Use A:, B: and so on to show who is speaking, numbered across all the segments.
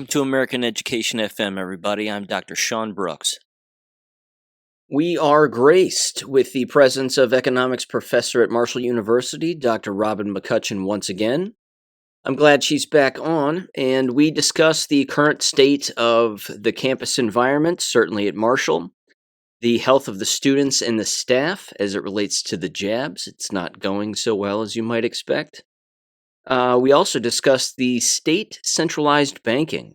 A: Welcome to American Education FM, everybody. I'm Dr. Sean Brooks. We are graced with the presence of economics professor at Marshall University, Dr. Robin McCutcheon, once again. I'm glad she's back on, and we discuss the current state of the campus environment, certainly at Marshall, the health of the students and the staff as it relates to the jabs. It's not going so well as you might expect. We also discuss the state-centralized banking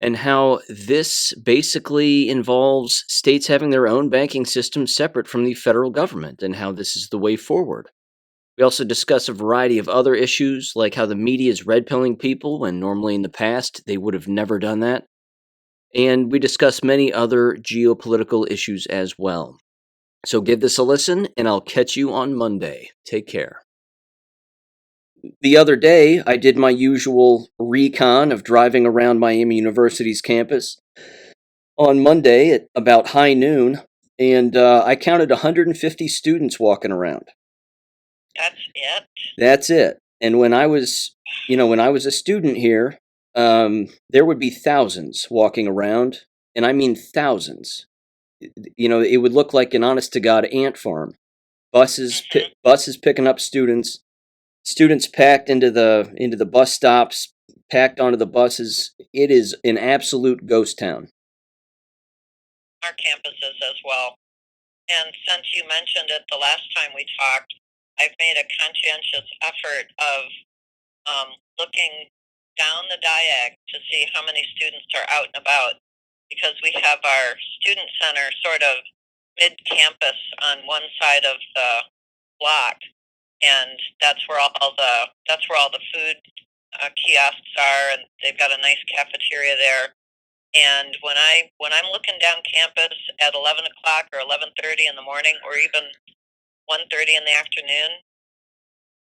A: and how this basically involves states having their own banking system separate from the federal government and how this is the way forward. We also discuss a variety of other issues, like how the media is red-pilling people when normally in the past they would have never done that. And we discuss many other geopolitical issues as well. So give this a listen, and I'll catch you on Monday. Take care. The other day, I did my usual recon of driving around Miami University's campus on Monday at about high noon, and I counted 150 students walking around.
B: That's it?
A: That's it. And when I was a student here, there would be thousands walking around, and I mean thousands. It would look like an honest-to-God ant farm. Buses picking up students. Students packed into the bus stops, packed onto the buses. It is an absolute ghost town.
B: Our campuses as well. And since you mentioned it the last time we talked, I've made a conscientious effort of looking down the diag to see how many students are out and about, because we have our student center sort of mid-campus on one side of the block. And that's where all the food kiosks are, and they've got a nice cafeteria there. And when I'm looking down campus at 11 o'clock or 11:30 in the morning, or even 1:30 in the afternoon,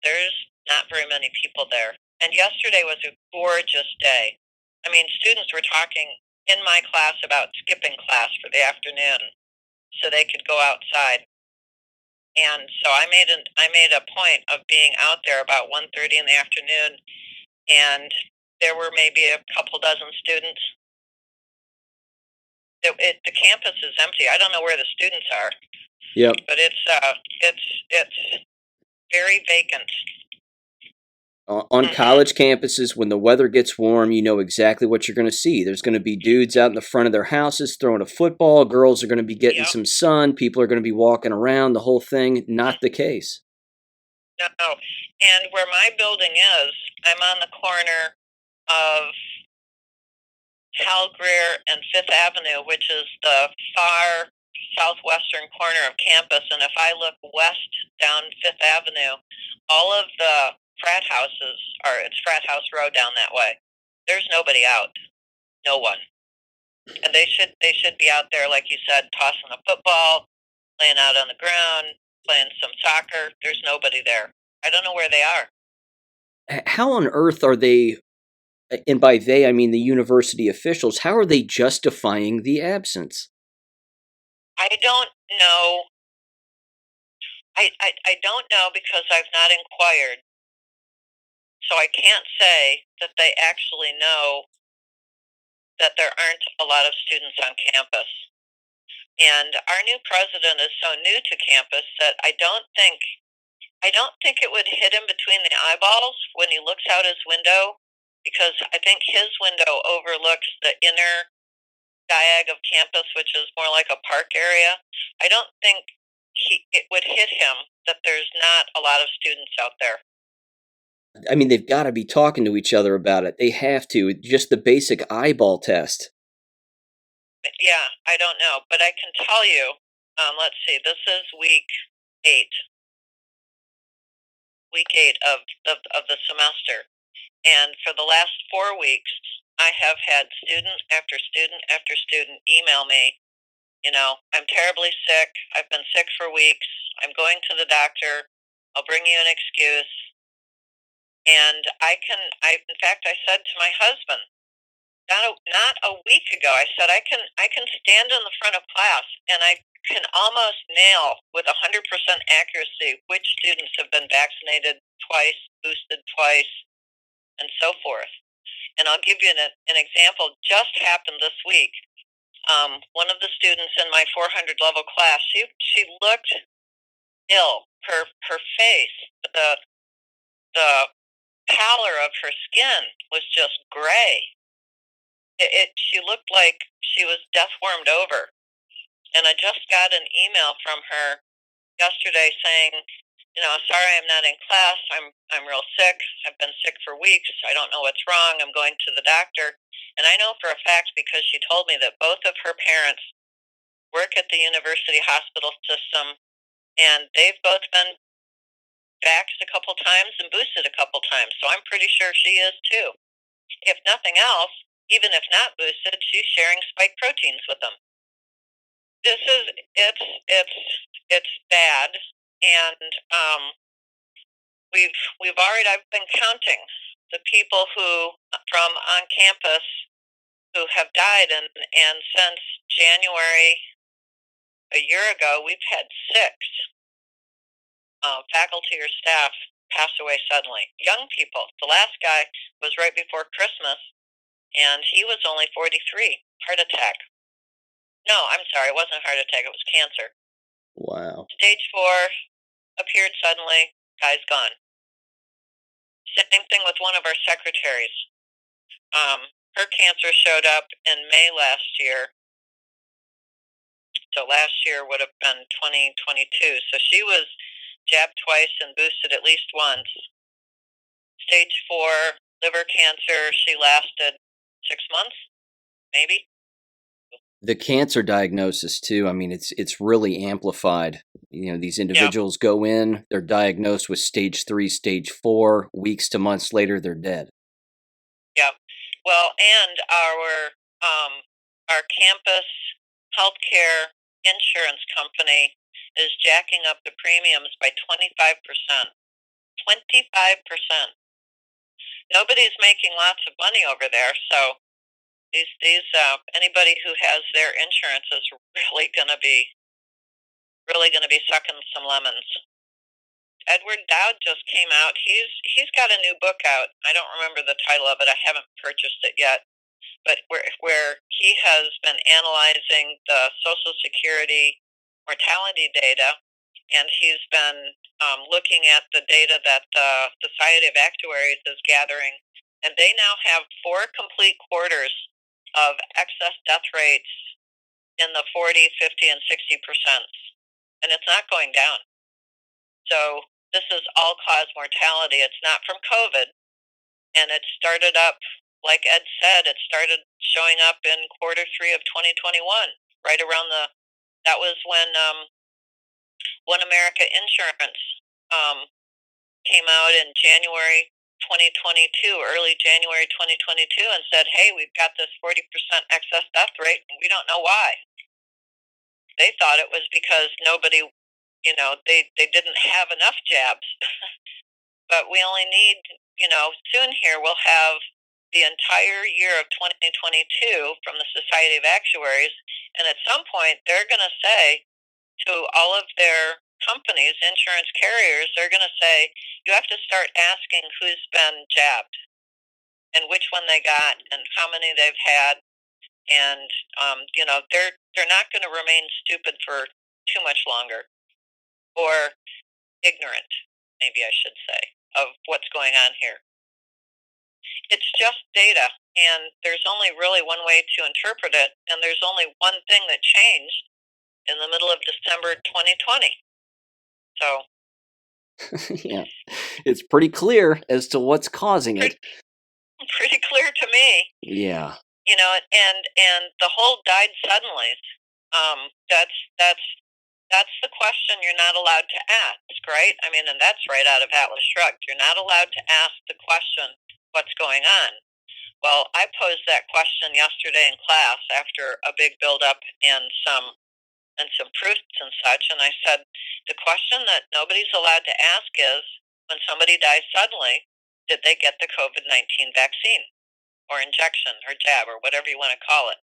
B: there's not very many people there. And yesterday was a gorgeous day. I mean, students were talking in my class about skipping class for the afternoon so they could go outside. And so I made a point of being out there about 1:30 in the afternoon, and there were maybe a couple dozen students. The campus is empty. I don't know where the students are.
A: Yep.
B: But it's very vacant.
A: On college campuses, when the weather gets warm, you know exactly what you're going to see. There's going to be dudes out in the front of their houses throwing a football. Girls are going to be getting some sun. People are going to be walking around. The whole thing, not the case.
B: No. And where my building is, I'm on the corner of Hal Greer and Fifth Avenue, which is the far southwestern corner of campus. And if I look west down Fifth Avenue, all of the frat houses it's Frat House Road down that way. There's nobody out. No one. And they should be out there, like you said, tossing a football, playing out on the ground, playing some soccer. There's nobody there. I don't know where they are.
A: How on earth are they, and by they I mean the university officials, how are they justifying the absence?
B: I don't know. I don't know because I've not inquired. So I can't say that they actually know that there aren't a lot of students on campus. And our new president is so new to campus that I don't think it would hit him between the eyeballs when he looks out his window, because I think his window overlooks the inner diag of campus, which is more like a park area. I don't think it would hit him that there's not a lot of students out there.
A: I mean, they've got to be talking to each other about it. They have to. Just the basic eyeball test.
B: Yeah, I don't know. But I can tell you, let's see, this is week 8. Week 8 of the semester. And for the last 4 weeks, I have had student after student after student email me, I'm terribly sick. I've been sick for weeks. I'm going to the doctor. I'll bring you an excuse. And in fact, I said to my husband, not a week ago, I said, I can stand in the front of class and I can almost nail with 100% accuracy which students have been vaccinated twice, boosted twice, and so forth. And I'll give you an example. Just happened this week. One of the students in my 400 level class, she looked ill. Her face, the pallor of her skin was just gray. She looked like she was death wormed over. And I just got an email from her yesterday saying, sorry I'm not in class. I'm real sick. I've been sick for weeks. I don't know what's wrong. I'm going to the doctor. And I know for a fact because she told me that both of her parents work at the university hospital system, and they've both been vaxxed a couple times and boosted a couple times. So I'm pretty sure she is too. If nothing else, even if not boosted, she's sharing spike proteins with them. It's bad, and I've been counting the people who from on campus who have died, and since January a year ago, we've had 6 faculty or staff pass away suddenly. Young people. The last guy was right before Christmas, and he was only 43. Heart attack. No, I'm sorry, it wasn't a heart attack. It was cancer.
A: Wow.
B: Stage 4 appeared suddenly. Guy's gone. Same thing with one of our secretaries. Her cancer showed up in May last year. So last year would have been 2022. So she was jabbed twice and boosted at least once. Stage 4 liver cancer. She lasted 6 months, maybe.
A: The cancer diagnosis too. I mean, it's really amplified. These individuals go in, they're diagnosed with stage 3, stage 4. Weeks to months later, they're dead.
B: Yep. Well, and our campus healthcare insurance company is jacking up the premiums by 25%. 25%. Nobody's making lots of money over there, so these anybody who has their insurance is really going to be sucking some lemons. Edward Dowd just came out. He's got a new book out. I don't remember the title of it. I haven't purchased it yet. But where he has been analyzing the Social Security mortality data, and he's been looking at the data that the Society of Actuaries is gathering, and they now have 4 complete quarters of excess death rates in the 40, 50, and 60%, and it's not going down. So this is all-cause mortality. It's not from COVID, and it started up, like Ed said, it started showing up in quarter 3 of 2021, right around that was when One America Insurance came out in January 2022, early January 2022, and said, hey, we've got this 40% excess death rate, and we don't know why. They thought it was because nobody, they didn't have enough jabs. But we only need, soon here we'll have the entire year of 2022 from the Society of Actuaries, and at some point they're going to say to all of their companies, insurance carriers, they're going to say, you have to start asking who's been jabbed and which one they got and how many they've had. And, they're not going to remain stupid for too much longer, or ignorant, maybe I should say, of what's going on here. It's just data, and there's only really one way to interpret it, and there's only one thing that changed in the middle of December 2020. So
A: yeah, it's pretty clear as to what's causing it.
B: Pretty clear to me.
A: Yeah.
B: And the whole died suddenly. That's the question you're not allowed to ask, right? I mean, and that's right out of Atlas Shrugged. You're not allowed to ask the question, what's going on? Well, I posed that question yesterday in class after a big build-up and some proofs and such, and I said, the question that nobody's allowed to ask is, when somebody dies suddenly, did they get the COVID-19 vaccine or injection or jab or whatever you want to call it?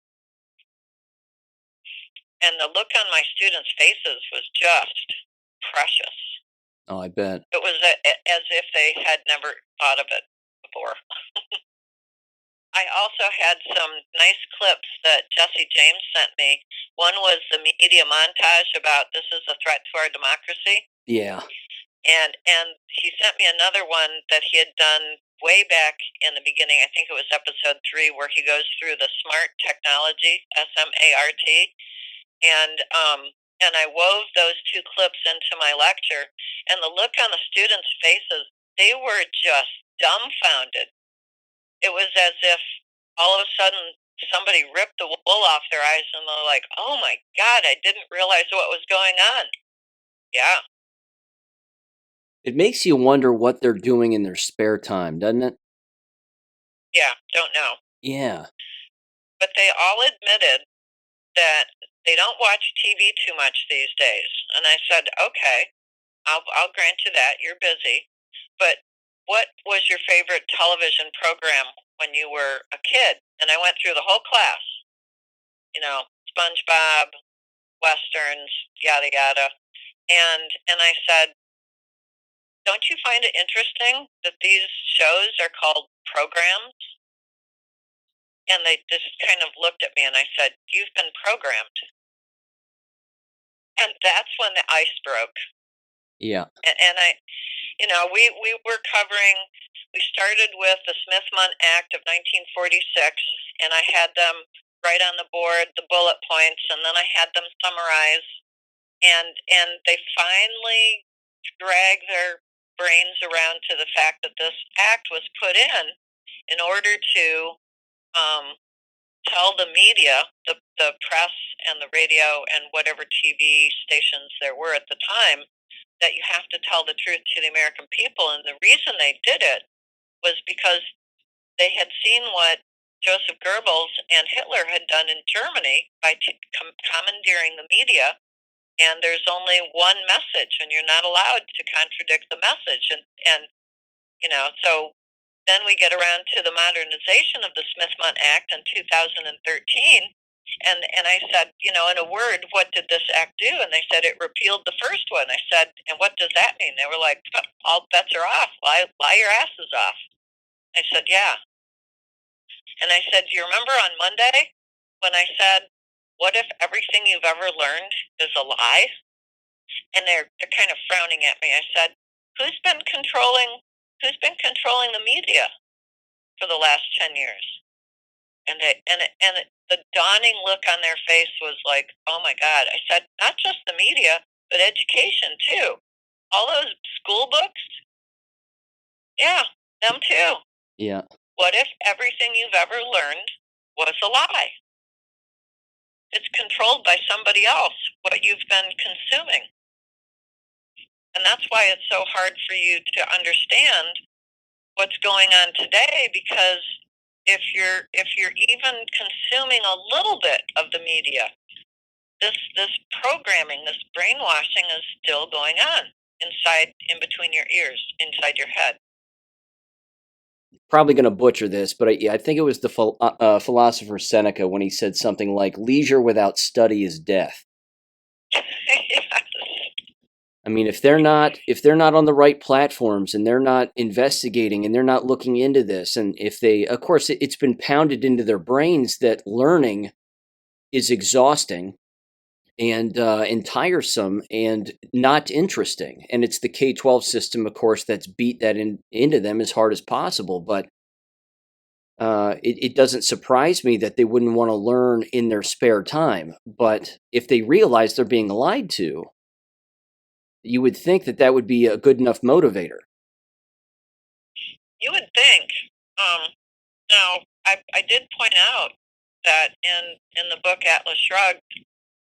B: And the look on my students' faces was just precious.
A: Oh, I bet.
B: It was as if they had never thought of it before. I also had some nice clips that Jesse James sent me. One was the media montage about this is a threat to our democracy.
A: Yeah.
B: And he sent me another one that he had done way back in the beginning. I think it was episode 3, where he goes through the SMART technology, SMART, and I wove those two clips into my lecture, and the look on the students' faces, they were just dumbfounded. It was as if all of a sudden somebody ripped the wool off their eyes, and they're like, "Oh my God, I didn't realize what was going on." Yeah,
A: It makes you wonder what they're doing in their spare time, doesn't it?
B: yeah, don't know.
A: Yeah.
B: But they all admitted that they don't watch TV too much these days. And I said, okay, I'll grant you that. You're busy. But what was your favorite television program when you were a kid? And I went through the whole class, SpongeBob, Westerns, yada, yada. And I said, don't you find it interesting that these shows are called programs? And they just kind of looked at me, and I said, you've been programmed. And that's when the ice broke.
A: Yeah.
B: And we were covering, we started with the Smith-Mundt Act of 1946, and I had them write on the board the bullet points, and then I had them summarize, and they finally dragged their brains around to the fact that this act was put in order to um, tell the media, the press and the radio and whatever TV stations there were at the time, that you have to tell the truth to the American people. And the reason they did it was because they had seen what Joseph Goebbels and Hitler had done in Germany by commandeering the media. And there's only one message, and you're not allowed to contradict the message. So then we get around to the modernization of the Smith-Mundt Act in 2013. And I said, in a word, what did this act do? And they said it repealed the first one. I said, and what does that mean? They were like, all bets are off. Lie your asses off. I said, yeah. And I said, do you remember on Monday when I said, what if everything you've ever learned is a lie? And they're kind of frowning at me. I said, who's been controlling the media for the last 10 years? And the dawning look on their face was like, oh my God. I said, not just the media, but education too. All those school books, yeah, them too.
A: Yeah.
B: What if everything you've ever learned was a lie? It's controlled by somebody else, what you've been consuming. And that's why it's so hard for you to understand what's going on today, because if you're even consuming a little bit of the media, this programming, this brainwashing is still going on in between your ears, inside your head.
A: Probably going to butcher this, but I think it was the philosopher Seneca when he said something like, leisure without study is death.
B: Yes.
A: I mean, if they're not on the right platforms, and they're not investigating, and they're not looking into this, and if they, of course, it's been pounded into their brains that learning is exhausting and tiresome and not interesting, and it's the K-12 system, of course, that's beat that into them as hard as possible. But it doesn't surprise me that they wouldn't want to learn in their spare time. But if they realize they're being lied to, you would think that would be a good enough motivator.
B: You would think. Now, I did point out that in the book Atlas Shrugged,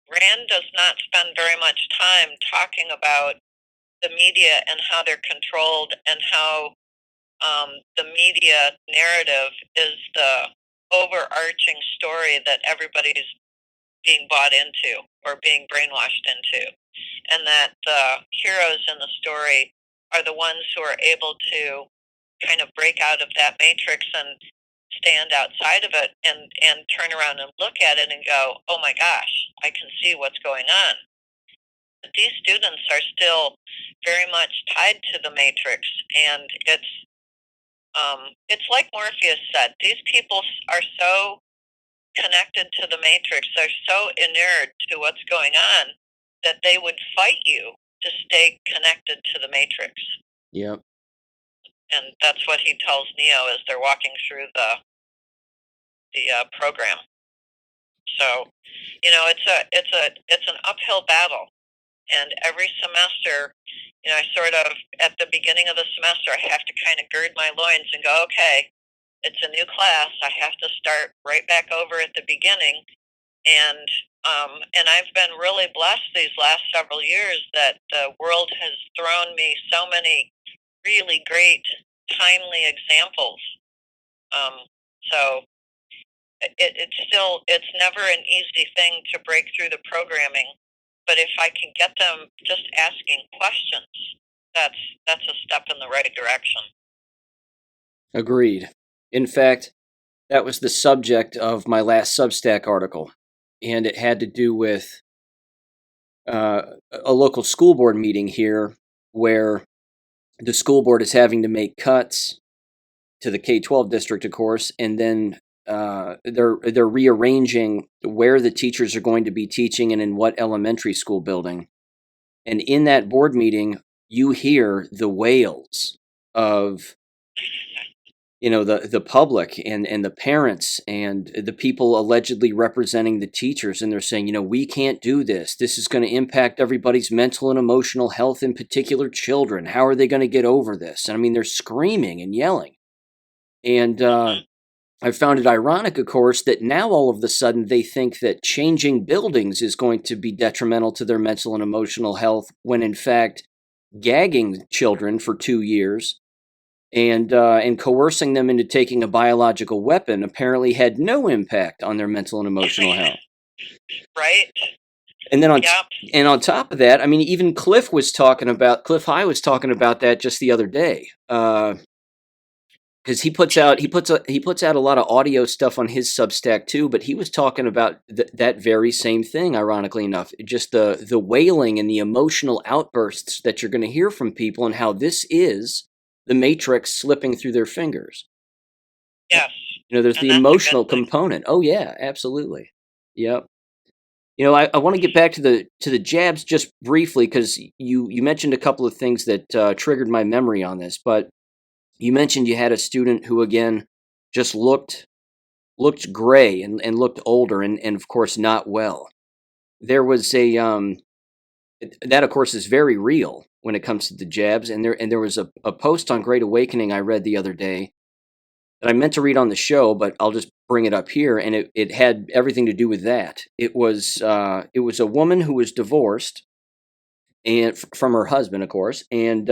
B: Rand does not spend very much time talking about the media and how they're controlled, and how the media narrative is the overarching story that everybody's being bought into or being brainwashed into, and that the heroes in the story are the ones who are able to kind of break out of that matrix and stand outside of it, and turn around and look at it and go, oh my gosh, I can see what's going on. But these students are still very much tied to the matrix, and it's It's like Morpheus said, these people are so connected to the matrix, they're so inured to what's going on that they would fight you to stay connected to the matrix.
A: Yep.
B: And that's what he tells Neo as they're walking through the program. So, it's an uphill battle, and every semester, I sort of at the beginning of the semester, I have to kind of gird my loins and go, okay, it's a new class. I have to start right back over at the beginning, and I've been really blessed these last several years that the world has thrown me so many really great, timely examples. So it's never an easy thing to break through the programming, but if I can get them just asking questions, that's a step in the right direction.
A: Agreed. In fact, that was the subject of my last Substack article, and it had to do with a local school board meeting here where the school board is having to make cuts to the K-12 district, of course, and then they're rearranging where the teachers are going to be teaching and in what elementary school building. And in that board meeting, you hear the wails of the public and the parents and the people allegedly representing the teachers, and they're saying, we can't do this. This is going to impact everybody's mental and emotional health, in particular children. How are they going to get over this? And I mean, they're screaming and yelling. And I found it ironic, of course, that now all of a sudden they think that changing buildings is going to be detrimental to their mental and emotional health, when in fact gagging children for 2 years and coercing them into taking a biological weapon apparently had no impact on their mental and emotional health.
B: Right.
A: And then on top of that, I mean, even Cliff High was talking about that just the other day. Because he puts out a lot of audio stuff on his Substack too, but he was talking about that very same thing. Ironically enough, just the wailing and the emotional outbursts that you're going to hear from people, and how this is the Matrix slipping through their fingers.
B: Yes.
A: There's the emotional component. Oh yeah, absolutely. Yep. I want to get back to the jabs just briefly, because you mentioned a couple of things that triggered my memory on this, but. You mentioned you had a student who, again, just looked gray and looked older and, of course, not well. There was that, of course, is very real when it comes to the jabs. And there was a post on Great Awakening I read the other day that I meant to read on the show, but I'll just bring it up here. And it had everything to do with that. It was a woman who was divorced and from her husband, of course, and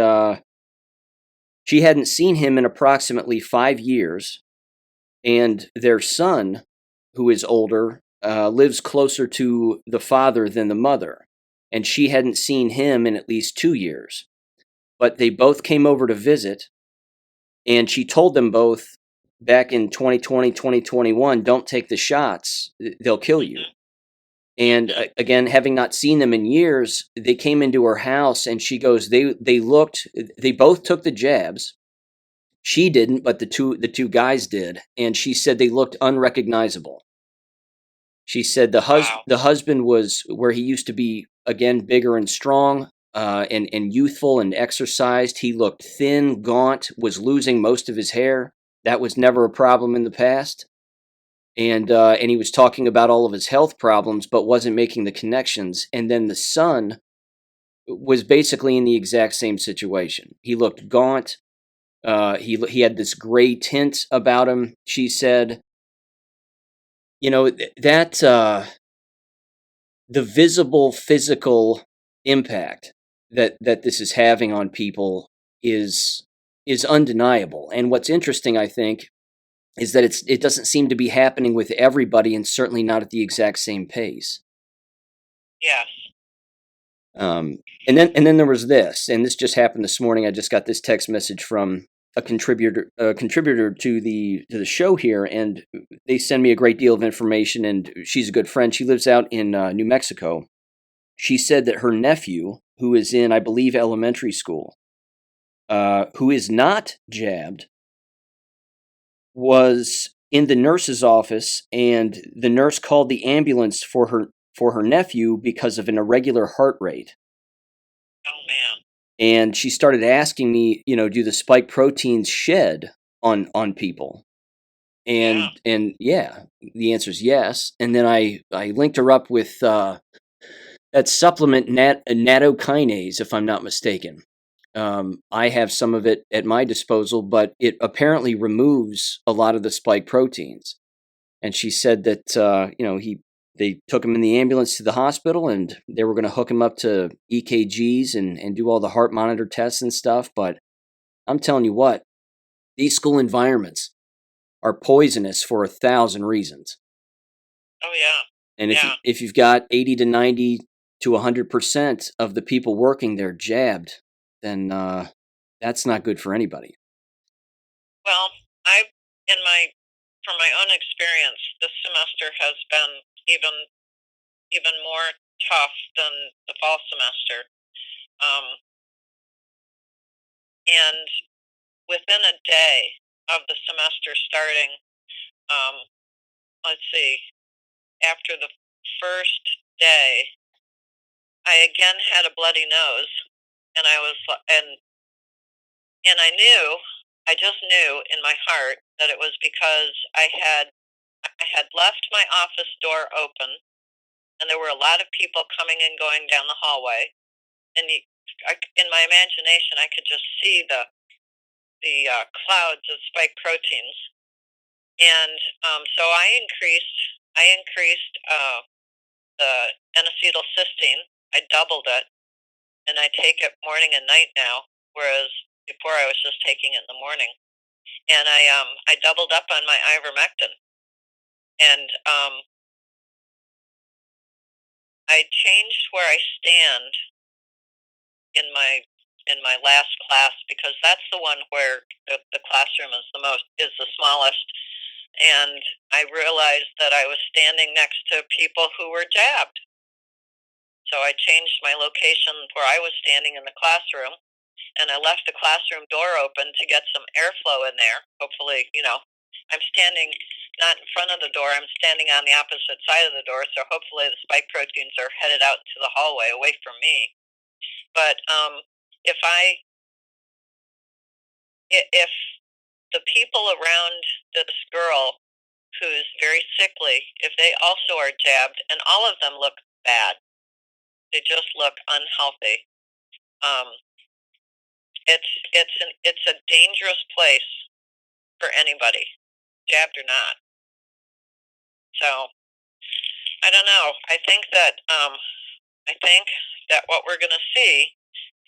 A: she hadn't seen him in approximately 5 years, and their son, who is older, lives closer to the father than the mother, and she hadn't seen him in at least 2 years. But they both came over to visit, and she told them both back in 2020, 2021, don't take the shots, they'll kill you. And again, having not seen them in years, they came into her house, and she goes, they both took the jabs. She didn't, but the two guys did, and she said they looked unrecognizable. She said the husband was where he used to be, again, bigger and strong, and youthful and exercised. He looked thin, gaunt, was losing most of his hair. That was never a problem in the past. And he was talking about all of his health problems, but wasn't making the connections. And then the son was basically in the exact same situation. He looked gaunt. He had this gray tint about him. She said, that the visible physical impact that this is having on people is undeniable. And what's interesting, I think, is that it doesn't seem to be happening with everybody, and certainly not at the exact same pace.
B: Yes.
A: And then there was this, and this just happened this morning. I just got this text message from a contributor to the show here, and they send me a great deal of information. And she's a good friend. She lives out in New Mexico. She said that her nephew, who is in, I believe, elementary school, who is not jabbed, was in the nurse's office, and the nurse called the ambulance for her nephew because of an irregular heart rate.
B: Oh man.
A: And she started asking me, do the spike proteins shed on people?
B: Yeah.
A: And yeah, the answer is yes. And then I linked her up with that supplement nattokinase, if I'm not mistaken. I have some of it at my disposal, but it apparently removes a lot of the spike proteins. And she said that they took him in the ambulance to the hospital, and they were going to hook him up to EKGs and do all the heart monitor tests and stuff. But I'm telling you what, these school environments are poisonous for 1,000 reasons.
B: Oh yeah.
A: And
B: Yeah.
A: if you've got 80 to 90 to 100% of the people working there jabbed, then that's not good for anybody.
B: Well, I in my from my own experience, this semester has been even more tough than the fall semester. Um, and within a day of the semester starting, um, let's see, after the first day, I again had a bloody nose, and I knew, I just knew in my heart that it was because I had left my office door open, and there were a lot of people coming and going down the hallway, and in my imagination, I could just see the clouds of spike proteins, and so I increased the N-acetylcysteine. I doubled it, and I take it morning and night now, whereas before I was just taking it in the morning. And I doubled up on my ivermectin, and I changed where I stand in my last class, because that's the one where the classroom is the smallest, and I realized that I was standing next to people who were jabbed. So I changed my location where I was standing in the classroom, and I left the classroom door open to get some airflow in there. Hopefully, I'm standing not in front of the door, I'm standing on the opposite side of the door, so hopefully the spike proteins are headed out to the hallway away from me. But if I if the people around this girl who's very sickly, if they also are jabbed, and all of them look bad, they just look unhealthy. Um, it's a dangerous place for anybody, jabbed or not. So I don't know. I think that what we're going to see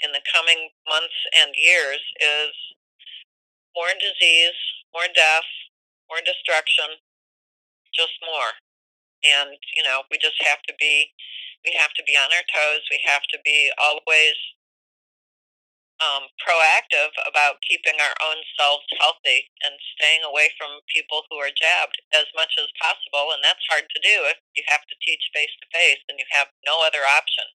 B: in the coming months and years is more disease, more death, more destruction, just more. And we have to be on our toes. We have to be always proactive about keeping our own selves healthy and staying away from people who are jabbed as much as possible. And that's hard to do if you have to teach face to face and you have no other option.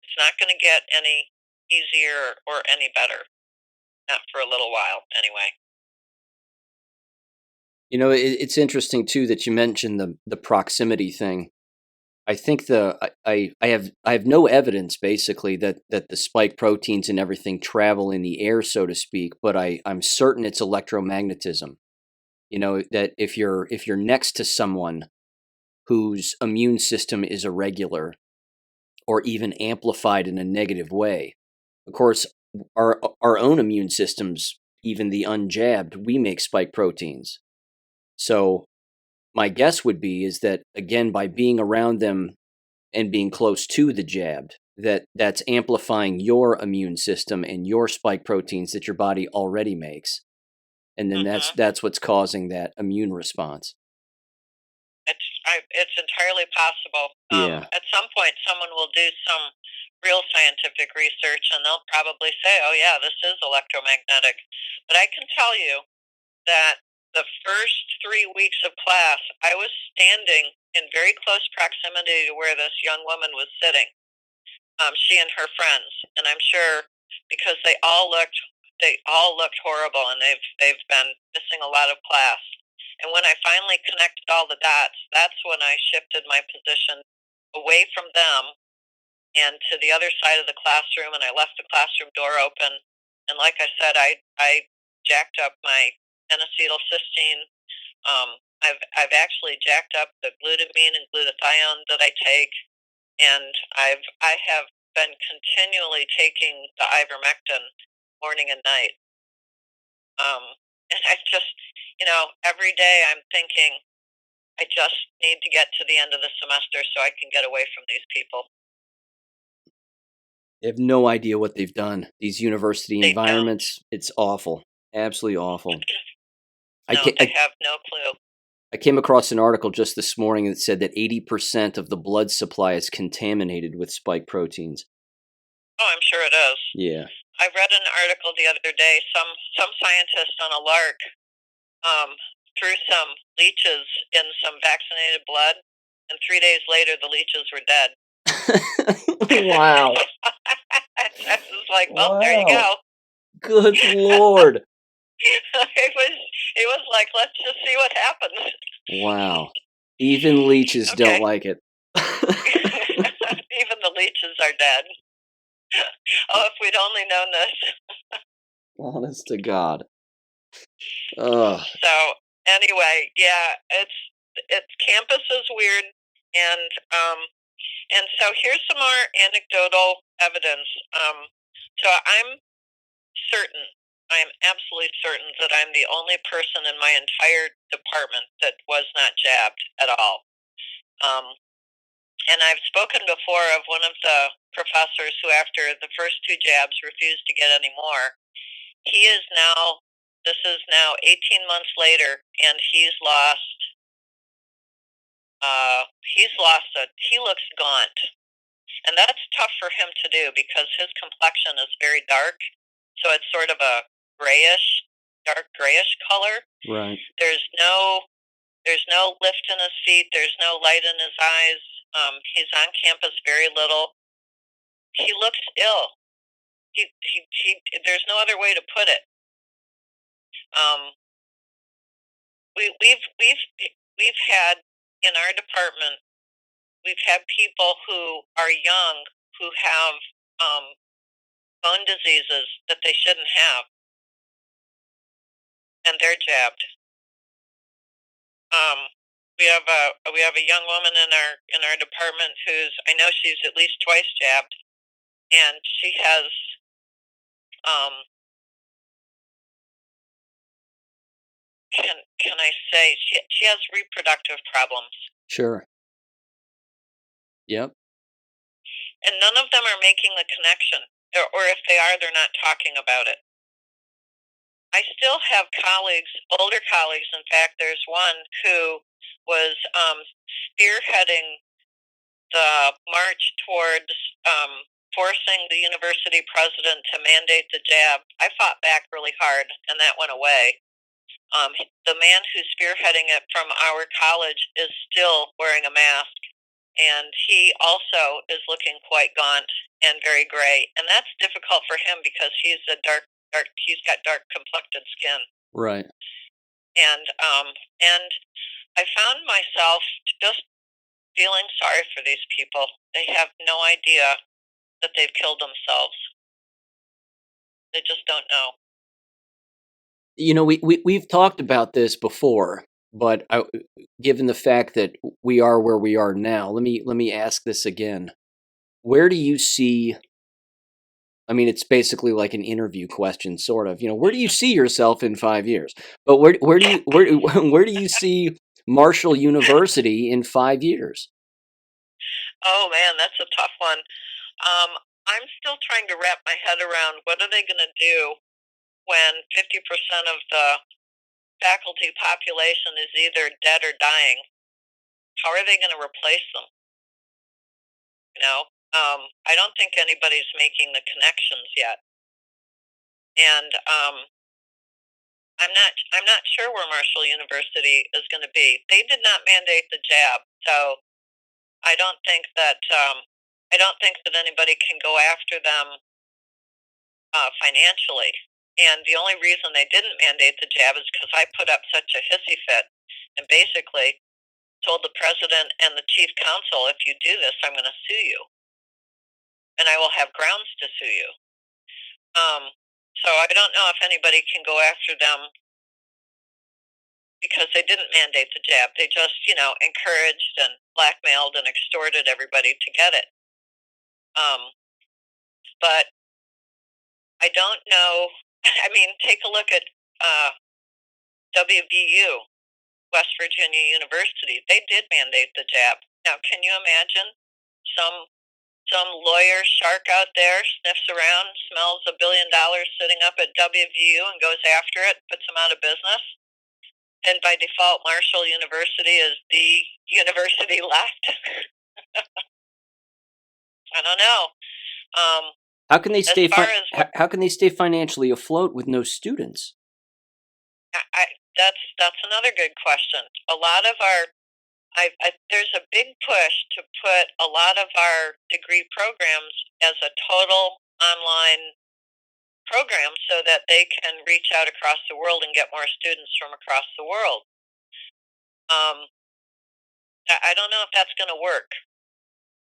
B: It's not going to get any easier or any better, not for a little while, anyway.
A: It's interesting too that you mentioned the proximity thing. I think I have no evidence basically that the spike proteins and everything travel in the air, so to speak, but I'm certain it's electromagnetism. That if you're next to someone whose immune system is irregular or even amplified in a negative way. Of course, our own immune systems, even the unjabbed, we make spike proteins. So my guess would be is that again, by being around them and being close to the jabbed, that's amplifying your immune system and your spike proteins that your body already makes, and then that's
B: Hmm.
A: that's what's causing that immune response.
B: It's entirely possible.
A: Yeah.
B: At some point, someone will do some real scientific research, and they'll probably say, "Oh yeah, this is electromagnetic." But I can tell you that the first 3 weeks of class, I was standing in very close proximity to where this young woman was sitting. She and her friends, and I'm sure because they all looked they all looked horrible, and they've been missing a lot of class. And when I finally connected all the dots, that's when I shifted my position away from them and to the other side of the classroom, and I left the classroom door open. And like I said, I jacked up my N-acetylcysteine. I've actually jacked up the glutamine and glutathione that I take, and I have been continually taking the ivermectin morning and night. And I just, every day I'm thinking I just need to get to the end of the semester so I can get away from these people.
A: They have no idea what they've done. These university
B: They
A: environments, it's awful. Absolutely awful.
B: No, they have no clue.
A: I came across an article just this morning that said that 80% of the blood supply is contaminated with spike proteins.
B: Oh, I'm sure it is.
A: Yeah.
B: I read an article the other day. Some scientist on a lark threw some leeches in some vaccinated blood, and 3 days later the leeches were dead.
A: Wow.
B: I was like, well, there you go.
A: Good Lord.
B: It was like, let's just see what happens.
A: Wow. Even leeches don't like it.
B: Even the leeches are dead. Oh, if we'd only known this.
A: Honest to God. Ugh.
B: So anyway, yeah, it's campus is weird, and so here's some more anecdotal evidence. So I'm certain, I am absolutely certain that I'm the only person in my entire department that was not jabbed at all. And I've spoken before of one of the professors who, after the first 2 jabs, refused to get any more. He is now, this is now 18 months later, and he looks gaunt. And that's tough for him to do because his complexion is very dark. So it's sort of a dark grayish color.
A: Right.
B: There's no lift in his feet. There's no light in his eyes. He's on campus very little. He looks ill. There's no other way to put it. We've had in our department, we've had people who are young who have bone diseases that they shouldn't have, and they're jabbed. We have a young woman in our department who's, I know she's at least twice jabbed, and she has can I say she has reproductive problems.
A: Sure. Yep.
B: And none of them are making the connection, or if they are, they're not talking about it. I still have colleagues, older colleagues. In fact, there's one who was spearheading the march towards forcing the university president to mandate the jab. I fought back really hard, and that went away. The man who's spearheading it from our college is still wearing a mask, and he also is looking quite gaunt and very gray. And that's difficult for him because he's he's got dark complected skin.
A: Right.
B: And I found myself just feeling sorry for these people. They have no idea that they've killed themselves. They just don't know.
A: You know, we've talked about this before, but given the fact that we are where we are now, let me ask this again. Where do you see? I mean, it's basically like an interview question, sort of. You know, where do you see yourself in 5 years? But where do you see Marshall University in 5 years?
B: Oh man, that's a tough one. I'm still trying to wrap my head around what are they going to do when 50% of the faculty population is either dead or dying. How are they going to replace them? I don't think anybody's making the connections yet, and I'm not sure where Marshall University is going to be. They did not mandate the jab, so I don't think that anybody can go after them financially. And the only reason they didn't mandate the jab is because I put up such a hissy fit and basically told the president and the chief counsel, if you do this, I'm going to sue you. And I will have grounds to sue you. So I don't know if anybody can go after them because they didn't mandate the jab. They just, encouraged and blackmailed and extorted everybody to get it. But I don't know. I mean, take a look at WVU, West Virginia University. They did mandate the jab. Now, can you imagine some lawyer shark out there sniffs around, smells $1 billion sitting up at WVU and goes after it, puts them out of business? And by default, Marshall University is the university left. I don't know.
A: How can they stay?
B: As far as
A: how can they stay financially afloat with no students?
B: That's another good question. A lot of there's a big push to put a lot of our degree programs as a total online program so that they can reach out across the world and get more students from across the world. I don't know if that's going to work.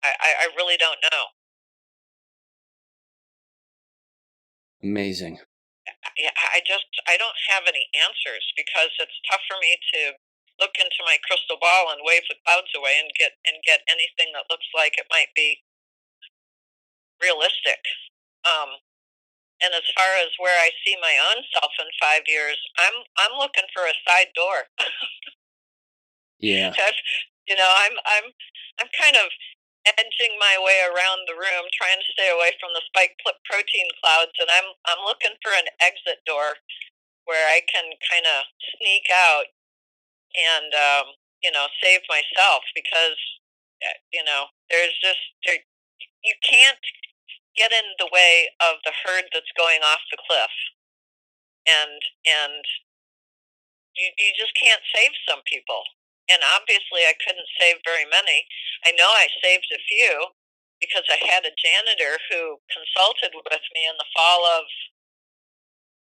B: I really don't know.
A: Amazing.
B: I don't have any answers because it's tough for me to look into my crystal ball and wave the clouds away and get anything that looks like it might be realistic. And as far as where I see my own self in 5 years, I'm looking for a side door.
A: Yeah.
B: I'm kind of edging my way around the room, trying to stay away from the spike protein clouds, and I'm looking for an exit door where I can kind of sneak out and save myself because there's just you can't get in the way of the herd that's going off the cliff, and you just can't save some people. And obviously I couldn't save very many. I know I saved a few because I had a janitor who consulted with me in the fall of,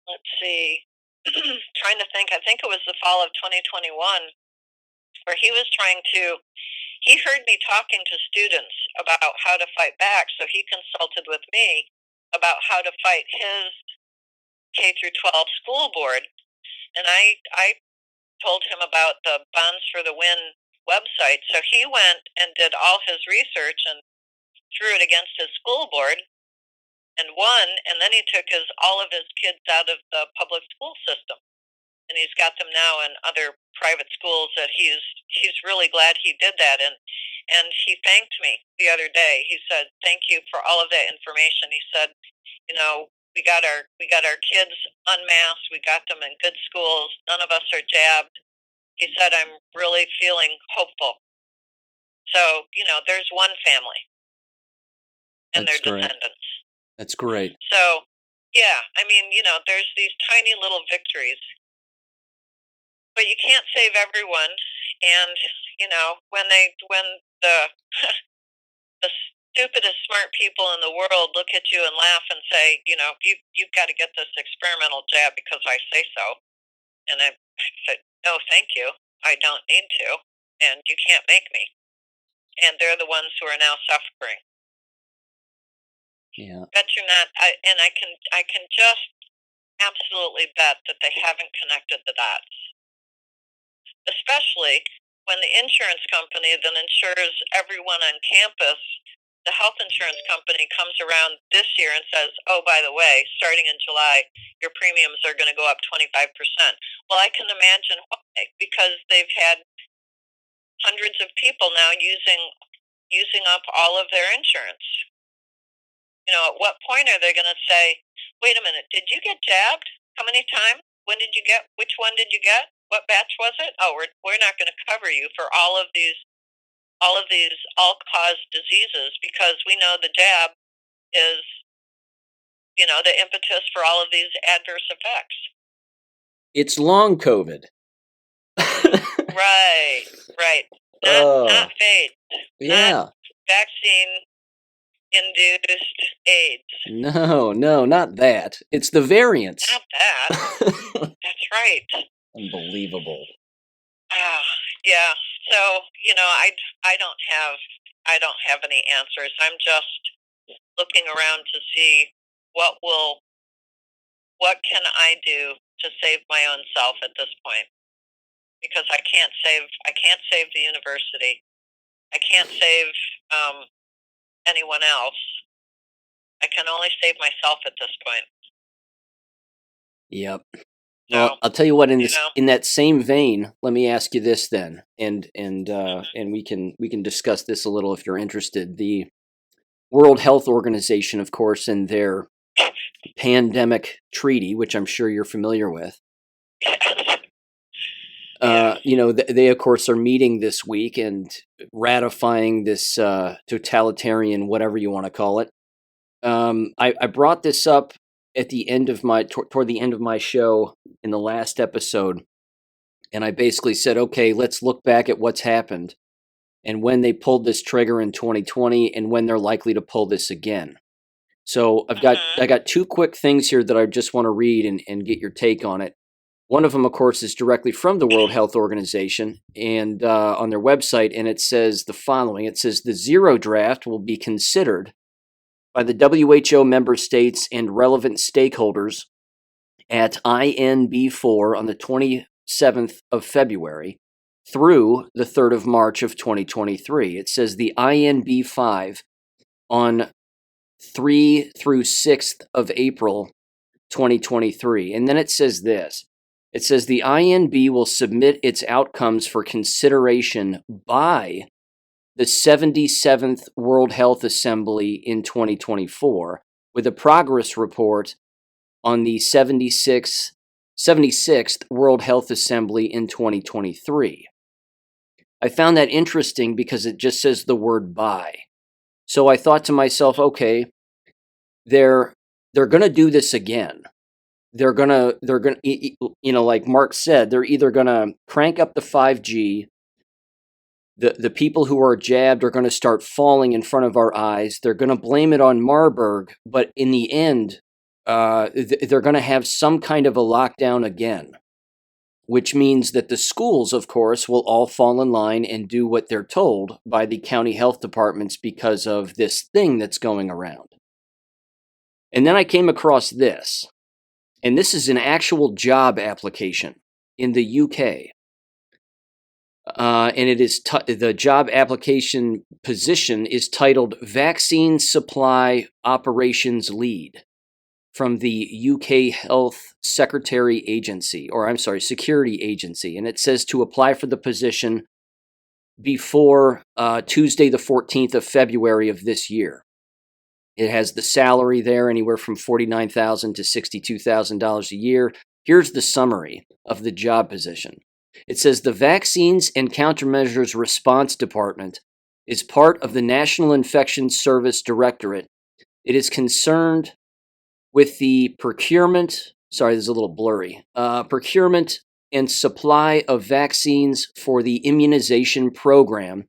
B: let's see, trying to think, I think it was the fall of 2021, where he heard me talking to students about how to fight back, so he consulted with me about how to fight his K through 12 school board. And I told him about the Bonds for the Win website. So he went and did all his research and threw it against his school board and won. And then he took all of his kids out of the public school system. And he's got them now in other private schools that he's really glad he did that. And he thanked me the other day. He said, "Thank you for all of that information." He said, we got our kids unmasked. We got them in good schools. None of us are jabbed. He said, "I'm really feeling hopeful." So, there's one family and
A: That's
B: their
A: great.
B: descendants.
A: That's great.
B: So, yeah, I mean, there's these tiny little victories, but you can't save everyone. And, when the the stupidest smart people in the world look at you and laugh and say, you've got to get this experimental jab because I say so. And I said, "No, thank you. I don't need to. And you can't make me." And they're the ones who are now suffering.
A: Yeah.
B: Bet you're not. I can just absolutely bet that they haven't connected the dots. Especially when the insurance company that insures everyone on campus, the health insurance company, comes around this year and says, "Oh, by the way, starting in July, your premiums are going to go up 25%. Well, I can imagine why, because they've had hundreds of people now using up all of their insurance. At what point are they going to say, "Wait a minute, did you get jabbed? How many times? When did you get? Which one did you get? What batch was it? Oh, we're not going to cover you for all of these all-cause diseases because we know the jab is, the impetus for all of these adverse effects."
A: It's long COVID.
B: Right. Not fade.
A: Yeah.
B: Not vaccine induced AIDS.
A: No, not that. It's the variants.
B: Not that. That's right.
A: Unbelievable.
B: Yeah. So I don't have any answers. I'm just looking around to see what can I do to save my own self at this point, because I can't save the university. I can't save anyone else. I can only save myself at this point.
A: Yep. Well, I'll tell you what. In that same vein, let me ask you this then, and we can discuss this a little if you're interested. The World Health Organization, of course, in their pandemic treaty, which I'm sure you're familiar with. They of course are meeting this week and ratifying this totalitarian, whatever you want to call it. I brought this up at the end of toward the end of my show in the last episode, and I basically said, okay, let's look back at what's happened and when they pulled this trigger in 2020 and when they're likely to pull this again. So I got two quick things here that I just want to read and get your take on it. One of them, of course, is directly from the World Health Organization and on their website, and it says the following. It says the zero draft will be considered by the WHO member states and relevant stakeholders at INB4 on the 27th of February through the 3rd of March of 2023. It says the INB5 on 3 through 6th of April 2023. And then it says this. It says the INB will submit its outcomes for consideration by the 77th World Health Assembly in 2024, with a progress report on the 76th World Health Assembly in 2023. I found that interesting because it just says the word by. So I thought to myself, okay, they're going to do this again. They're going to, like Mark said, they're either going to crank up the 5G. The people who are jabbed are going to start falling in front of our eyes. They're going to blame it on Marburg, but in the end, they're going to have some kind of a lockdown again, which means that the schools, of course, will all fall in line and do what they're told by the county health departments because of this thing that's going around. And then I came across this, and this is an actual job application in the UK. And it is the job application position is titled Vaccine Supply Operations Lead from the UK Health Security Agency, and it says to apply for the position before Tuesday the 14th of February of this year. It has the salary there, anywhere from $49,000 to $62,000 a year. Here's the summary of the job position. It says the Vaccines and Countermeasures Response Department is part of the National Infection Service Directorate. It is concerned with the procurement and supply of vaccines for the immunization program,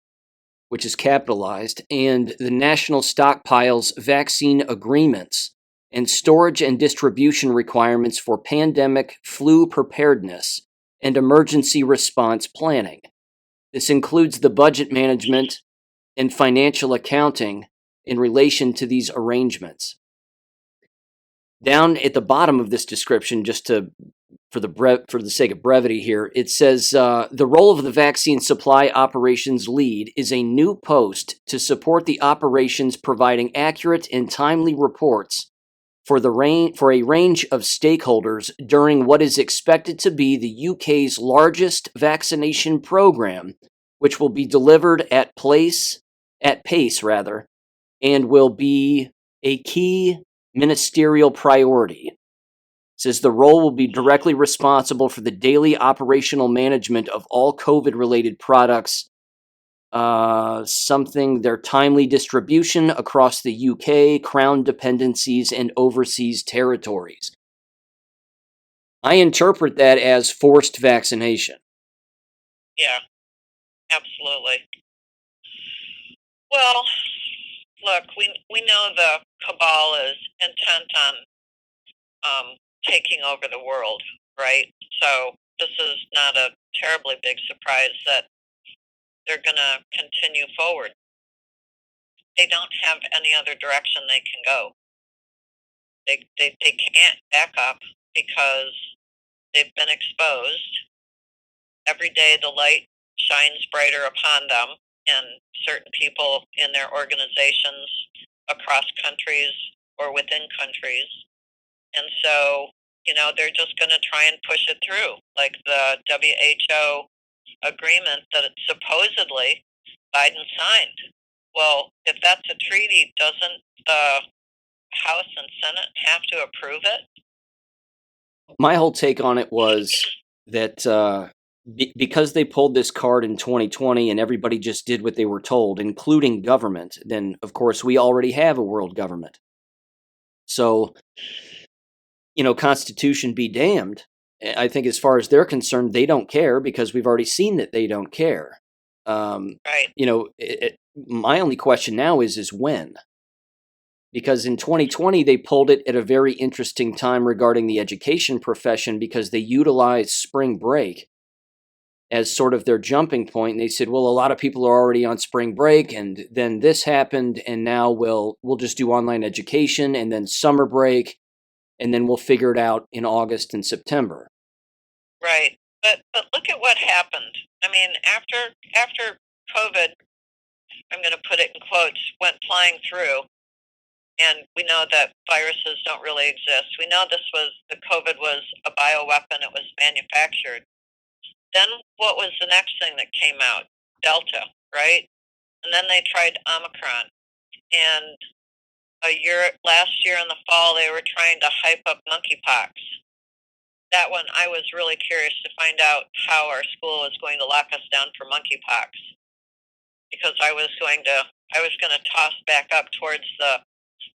A: which is capitalized, and the national stockpiles vaccine agreements and storage and distribution requirements for pandemic flu preparedness and emergency response planning. This includes the budget management and financial accounting in relation to these arrangements. Down at the bottom of this description, for the sake of brevity here, it says the role of the Vaccine Supply Operations Lead is a new post to support the operations, providing accurate and timely reports for a range of stakeholders during what is expected to be the UK's largest vaccination program, which will be delivered at pace, and will be a key ministerial priority. It says the role will be directly responsible for the daily operational management of all COVID-related products, their timely distribution across the UK, Crown dependencies, and overseas territories. I interpret that as forced vaccination.
B: Yeah, absolutely. Well, look, we know the cabal is intent on taking over the world, right? So this is not a terribly big surprise that they're going to continue forward. They don't have any other direction they can go. They can't back up because they've been exposed. Every day the light shines brighter upon them and certain people in their organizations across countries or within countries. And so, they're just going to try and push it through, like the WHO agreement that supposedly Biden signed. Well, if that's a treaty, doesn't the House and Senate have to approve it?
A: My whole take on it was that because they pulled this card in 2020 and everybody just did what they were told, including government, then of course we already have a world government. So, Constitution be damned. I think as far as they're concerned, they don't care because we've already seen that they don't care.
B: Right.
A: My only question now is when? Because in 2020, they pulled it at a very interesting time regarding the education profession because they utilized spring break as sort of their jumping point. And they said, well, a lot of people are already on spring break, and then this happened, and now we'll just do online education and then summer break, and then we'll figure it out in August and September.
B: Right. But look at what happened. I mean, after COVID, I'm going to put it in quotes, went flying through, and we know that viruses don't really exist. We know the COVID was a bioweapon. It was manufactured. Then what was the next thing that came out? Delta, right? And then they tried Omicron. And last year in the fall, they were trying to hype up monkeypox. That one, I was really curious to find out how our school was going to lock us down for monkeypox, because I was going to toss back up towards the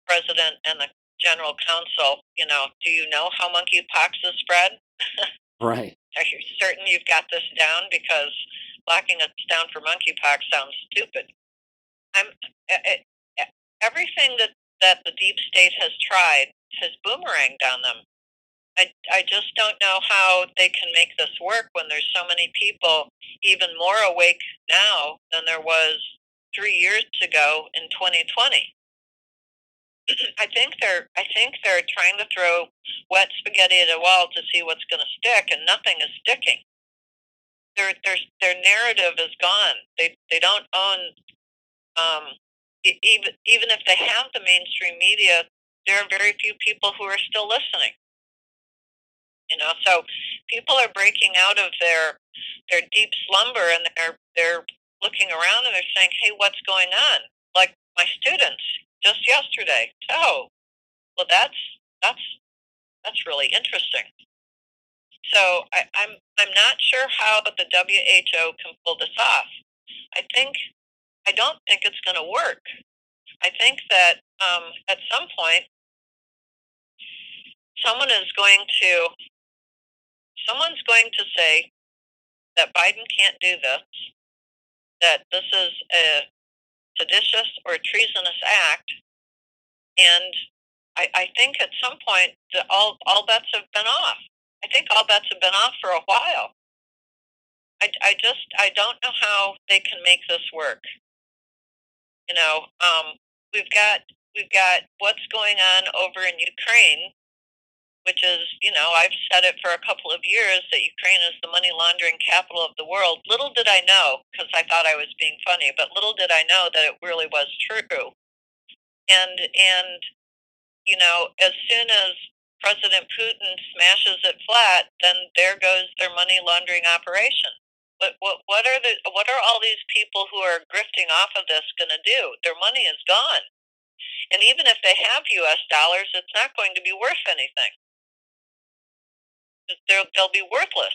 B: president and the general counsel. Do you know how monkeypox is spread?
A: Right.
B: Are you certain you've got this down? Because locking us down for monkeypox sounds stupid. Everything that the deep state has tried has boomeranged on them. I just don't know how they can make this work when there's so many people even more awake now than there was 3 years ago in 2020. I think they're trying to throw wet spaghetti at a wall to see what's going to stick, and nothing is sticking. Their narrative is gone. They don't own even if they have the mainstream media, there are very few people who are still listening. So people are breaking out of their deep slumber, and they're looking around and they're saying, "Hey, what's going on?" Like my students just yesterday. Oh, well, that's really interesting. So I'm not sure how the WHO can pull this off. I don't think it's going to work. I think that at some point someone's going to say that Biden can't do this, that this is a seditious or treasonous act, and I think at some point that all bets have been off. I think all bets have been off for a while. I don't know how they can make this work. We've got what's going on over in Ukraine, which is, I've said it for a couple of years that Ukraine is the money laundering capital of the world. Little did I know, because I thought I was being funny, but little did I know that it really was true. And as soon as President Putin smashes it flat, then there goes their money laundering operation. But what are all these people who are grifting off of this going to do? Their money is gone. And even if they have U.S. dollars, it's not going to be worth anything. They'll be worthless.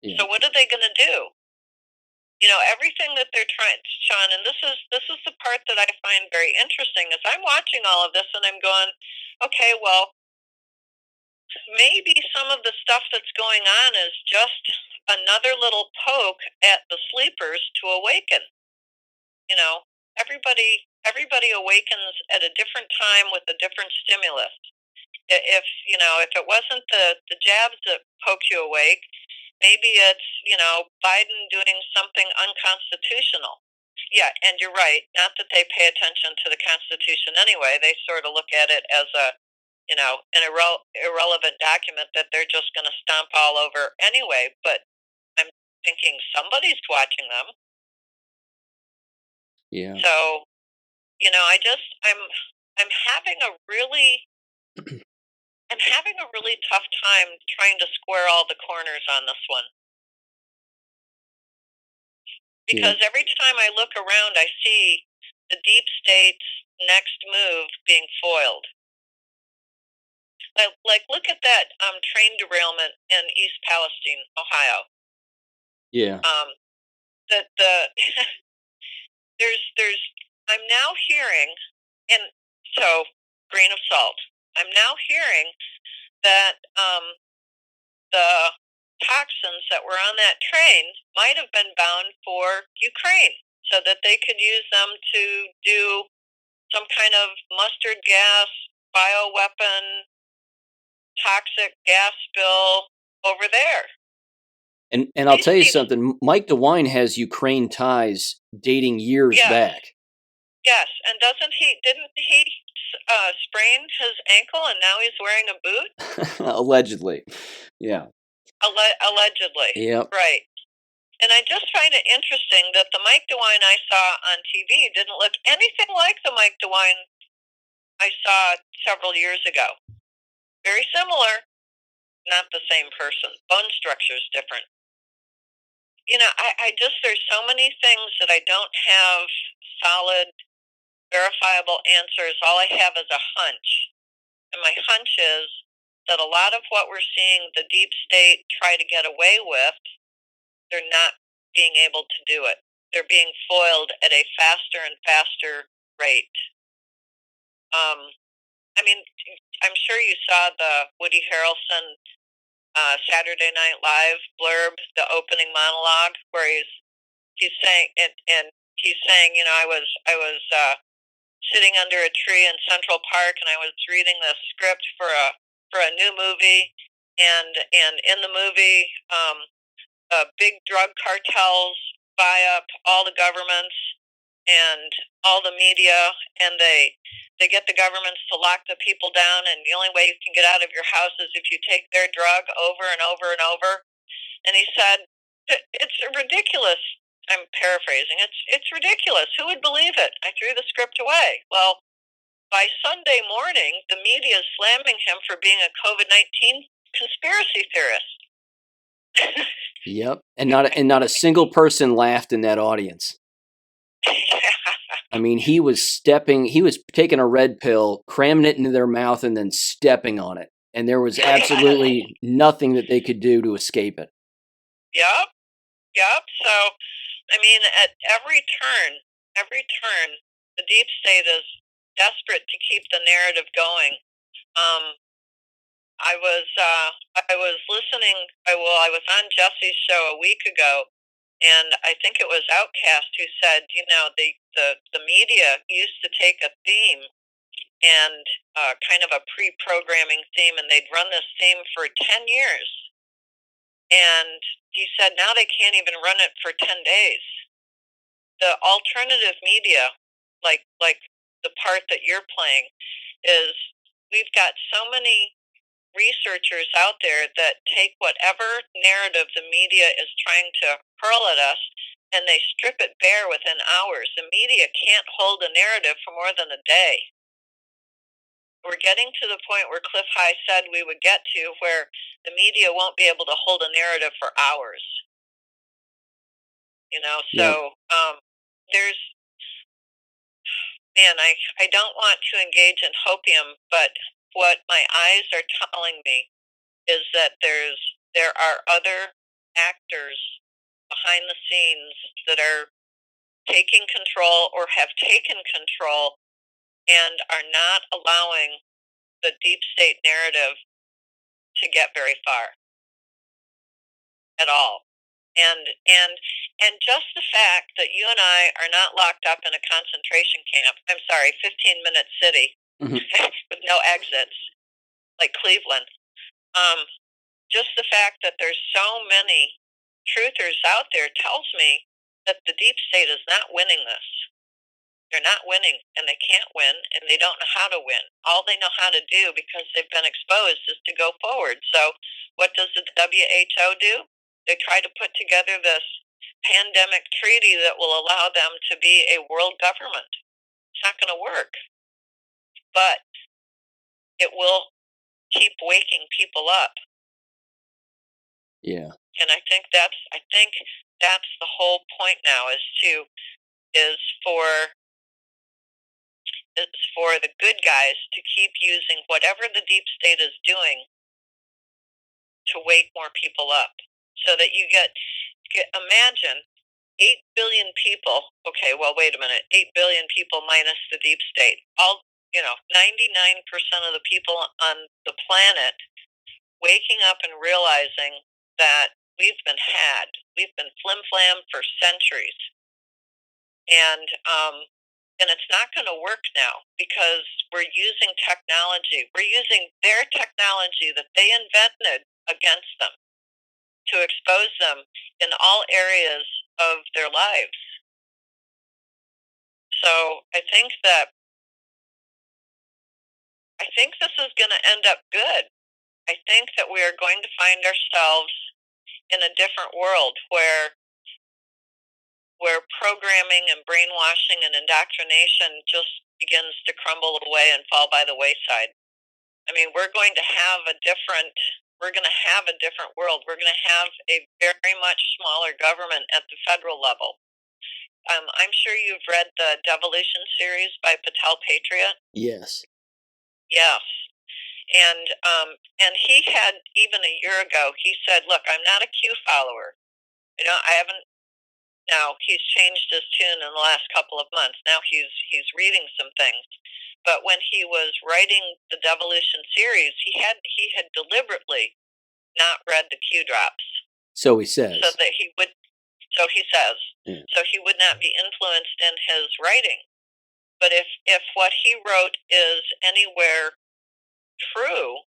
B: Yeah. So what are they going to do? Everything that they're trying, Sean, and this is the part that I find very interesting, is I'm watching all of this and I'm going, okay, well, maybe some of the stuff that's going on is just another little poke at the sleepers to awaken. everybody awakens at a different time with a different stimulus. If it wasn't the jabs that poke you awake, maybe it's Biden doing something unconstitutional. Yeah, and you're right. Not that they pay attention to the Constitution anyway. They sort of look at it as an irrelevant document that they're just going to stomp all over anyway. But I'm thinking somebody's watching them.
A: Yeah.
B: So, I'm having a really I'm having a really tough time trying to square all the corners on this one.
A: Yeah.
B: Because every time I look around, I see the deep state's next move being foiled. Like look at that train derailment in East Palestine, Ohio.
A: Yeah.
B: The there's I'm now hearing, and so grain of salt. I'm now hearing that the toxins that were on that train might have been bound for Ukraine so that they could use them to do some kind of mustard gas, bioweapon, toxic gas spill over there.
A: And I'll tell you something. Mike DeWine has Ukraine ties dating years back.
B: Yes, and didn't he sprain his ankle and now he's wearing a boot?
A: Allegedly. Yeah.
B: Allegedly.
A: Yep.
B: Right. And I just find it interesting that the Mike DeWine I saw on TV didn't look anything like the Mike DeWine I saw several years ago. Very similar, not the same person. Bone structure's different. There's so many things that I don't have solid, verifiable answers. All I have is a hunch. And my hunch is that a lot of what we're seeing the deep state try to get away with, they're not being able to do it. They're being foiled at a faster and faster rate. I'm sure you saw the Woody Harrelson Saturday Night Live blurb, the opening monologue, where he's saying and he's saying, I was sitting under a tree in Central Park, and I was reading the script for a new movie, and in the movie, big drug cartels buy up all the governments and all the media, and they get the governments to lock the people down, and the only way you can get out of your house is if you take their drug over and over and over. And he said, it's ridiculous. I'm paraphrasing. It's ridiculous. Who would believe it? I threw the script away. Well, by Sunday morning, the media is slamming him for being a COVID-19 conspiracy theorist.
A: Yep, and not a single person laughed in that audience. I mean, he was taking a red pill, cramming it into their mouth, and then stepping on it. And there was absolutely nothing that they could do to escape it.
B: Yep. So, at every turn, the deep state is desperate to keep the narrative going. I was listening. I was on Jesse's show a week ago, and I think it was Outcast who said, the media used to take a theme and kind of a pre-programming theme, and they'd run this theme for 10 years. And he said now they can't even run it for 10 days. The alternative media, like the part that you're playing, is we've got so many researchers out there that take whatever narrative the media is trying to hurl at us, and they strip it bare within hours. The media can't hold a narrative for more than a day. We're getting to the point where Cliff High said we would get to, where the media won't be able to hold a narrative for hours. So there's, I don't want to engage in hopium, but what my eyes are telling me is that there are other actors behind the scenes that are taking control or have taken control and are not allowing the deep state narrative to get very far at all. And just the fact that you and I are not locked up in a concentration camp, I'm sorry, 15-minute city with no exits, like Cleveland. Just the fact that there's so many truthers out there tells me that the deep state is not winning this. They're not winning, and they can't win, and they don't know how to win. All they know how to do, because they've been exposed, is to go forward. So what does the WHO do? They try to put together this pandemic treaty that will allow them to be a world government. It's not going to work, but it will keep waking people up.
A: Yeah.
B: And I think that's the whole point now, is for the good guys to keep using whatever the deep state is doing to wake more people up, so that you get imagine 8 billion people. Okay, well, wait a minute. 8 billion people minus the deep state. 99% of the people on the planet waking up and realizing that we've been had. We've been flim-flam for centuries. And it's not going to work now, because we're using technology. We're using their technology that they invented against them to expose them in all areas of their lives. So I think this is going to end up good. I think that we are going to find ourselves in a different world where programming and brainwashing and indoctrination just begins to crumble away and fall by the wayside. I mean, we're going to have a different world. We're going to have a very much smaller government at the federal level. I'm sure you've read the Devolution series by Patel Patriot.
A: Yes.
B: Yes. And he had, even a year ago, he said, "Look, I'm not a Q follower. I haven't." Now he's changed his tune in the last couple of months. Now he's reading some things, but when he was writing the Devolution series, he had deliberately not read the Q drops.
A: So he says.
B: So that he would. So he says.
A: Yeah.
B: So he would not be influenced in his writing. But if what he wrote is anywhere true,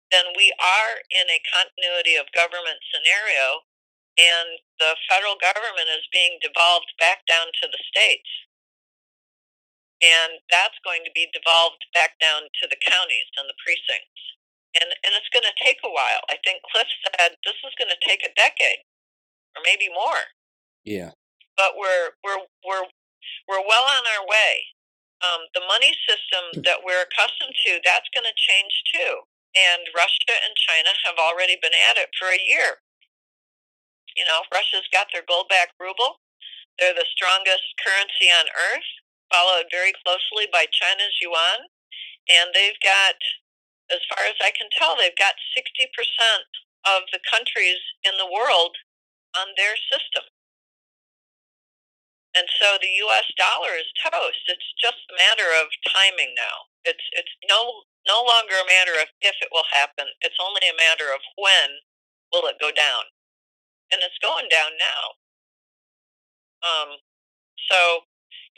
B: then we are in a continuity of government scenario, and the federal government is being devolved back down to the states. And that's going to be devolved back down to the counties and the precincts. And it's going to take a while. I think Cliff said this is going to take a decade or maybe more.
A: Yeah.
B: But we're well on our way. The money system that we're accustomed to, that's going to change too. And Russia and China have already been at it for a year. Russia's got their gold-backed ruble. They're the strongest currency on earth, followed very closely by China's yuan. And they've got, as far as I can tell, they've got 60% of the countries in the world on their system. And so the U.S. dollar is toast. It's just a matter of timing now. It's no longer a matter of if it will happen. It's only a matter of when will it go down. And it's going down now. So,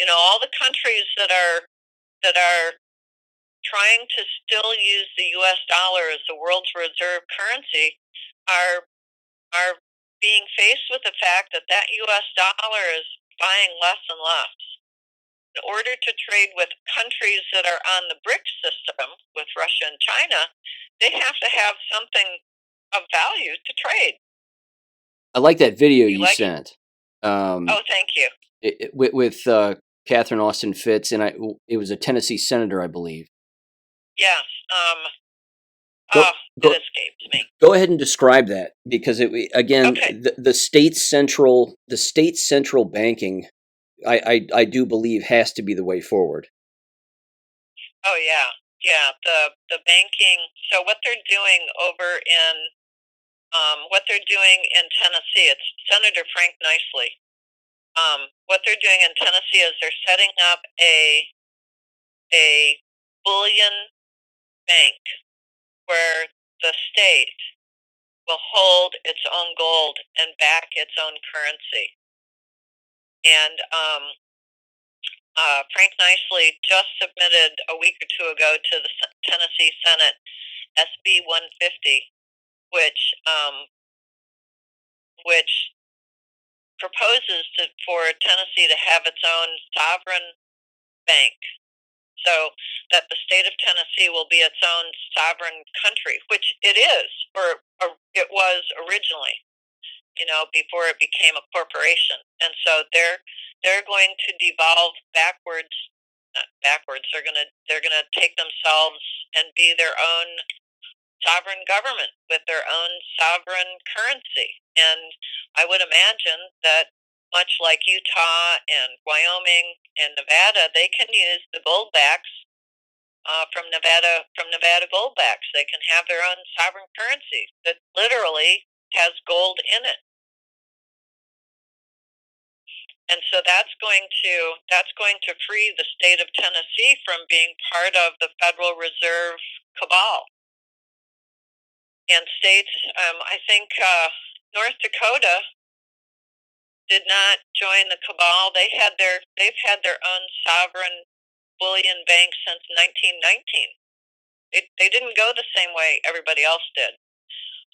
B: all the countries that are trying to still use the U.S. dollar as the world's reserve currency are being faced with the fact that U.S. dollar is buying less and less. In order to trade with countries that are on the BRICS system, with Russia and China, they have to have something of value to trade.
A: I like that video you sent.
B: Oh, thank you.
A: With Catherine Austin Fitts, and it was a Tennessee senator, I believe.
B: Yes. It escapes me.
A: Go ahead and describe that, because the state's central banking, I do believe, has to be the way forward.
B: Oh yeah. The banking. So what they're doing in Tennessee, it's Senator Frank Nicely. What they're doing in Tennessee is they're setting up a bullion bank where the state will hold its own gold and back its own currency. And Frank Nicely just submitted a week or two ago to the Tennessee Senate SB 150, which proposes for Tennessee to have its own sovereign bank, so that the state of Tennessee will be its own sovereign country, which it is, or it was originally, before it became a corporation. And so they're going to devolve backwards, not backwards. They're gonna take themselves and be their own sovereign government with their own sovereign currency. And I would imagine that much like Utah and Wyoming and Nevada, they can use the goldbacks from Nevada goldbacks. They can have their own sovereign currency that literally has gold in it. And so that's going to free the state of Tennessee from being part of the Federal Reserve cabal. And states, I think North Dakota did not join the cabal. They've had their own sovereign bullion bank since 1919. They didn't go the same way everybody else did.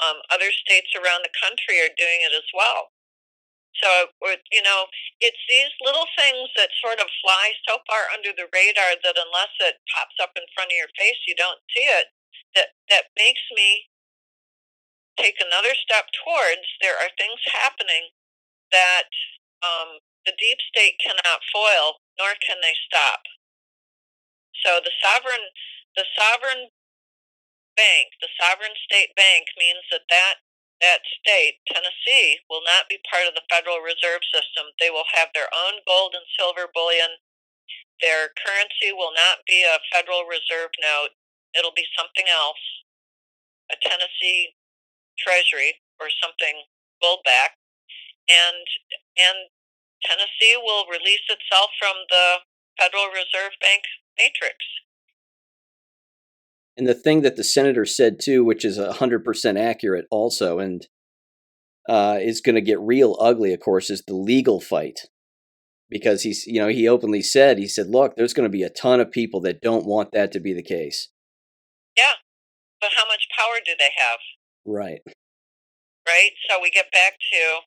B: Other states around the country are doing it as well. So, it's these little things that sort of fly so far under the radar that unless it pops up in front of your face, you don't see it. That makes me take another step towards there are things happening that the deep state cannot foil, nor can they stop. So the sovereign bank, the sovereign state bank, means that state, Tennessee, will not be part of the Federal Reserve System. They will have their own gold and silver bullion. Their currency will not be a Federal Reserve note. It'll be something else, a Tennessee Treasury or something gold-backed, and Tennessee will release itself from the Federal Reserve Bank matrix.
A: And the thing that the senator said too, which is 100% accurate also, and is going to get real ugly, of course, is the legal fight. Because he openly said, look, there's going to be a ton of people that don't want that to be the case.
B: Yeah, but how much power do they have?
A: Right.
B: Right? So we get back to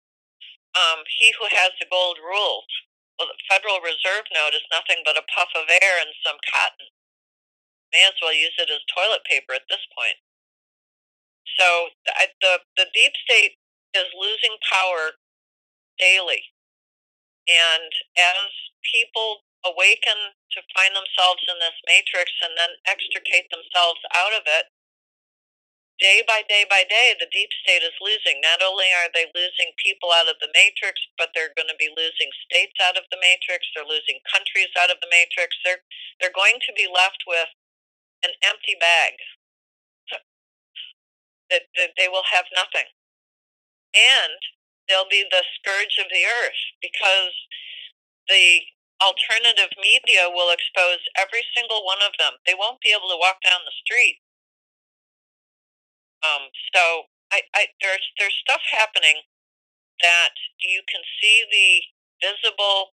B: he who has the gold rules. Well, the Federal Reserve note is nothing but a puff of air and some cotton. May as well use it as toilet paper at this point. So the deep state is losing power daily. And as people awaken to find themselves in this matrix and then extricate themselves out of it, day by day by day, the deep state is losing. Not only are they losing people out of the matrix, but they're going to be losing states out of the matrix. They're losing countries out of the matrix. They're going to be left with an empty bag. That they will have nothing. And they'll be the scourge of the earth because the alternative media will expose every single one of them. They won't be able to walk down the street. So there's stuff happening that you can see the visible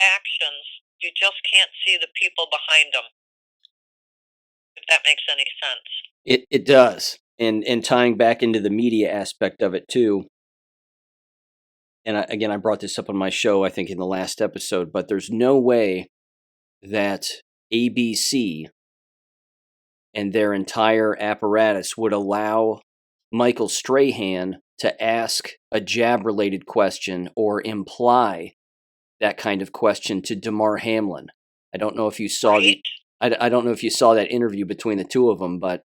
B: actions. You just can't see the people behind them. If that makes any sense.
A: It does. And tying back into the media aspect of it too. And I brought this up on my show, I think in the last episode, but there's no way that ABC and their entire apparatus would allow Michael Strahan to ask a jab-related question or imply that kind of question to Damar Hamlin. I don't know if you saw
B: right?
A: I don't know if you saw that interview between the two of them, but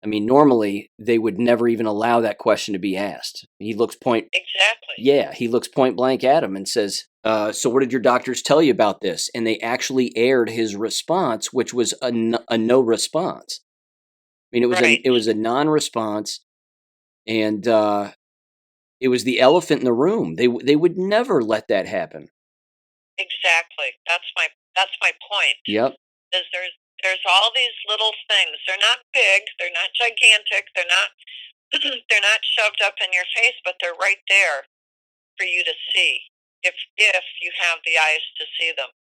A: I mean, normally they would never even allow that question to be asked. He looks
B: Exactly.
A: Yeah, he looks point blank at him and says, so what did your doctors tell you about this? And they actually aired his response, which was a no response. I mean, it was a non-response, and it was the elephant in the room. They would never let that happen.
B: Exactly. That's my point.
A: Yep.
B: Is there's all these little things. They're not big. They're not gigantic. They're not they're not shoved up in your face, but they're right there for you to see if you have the eyes to see them.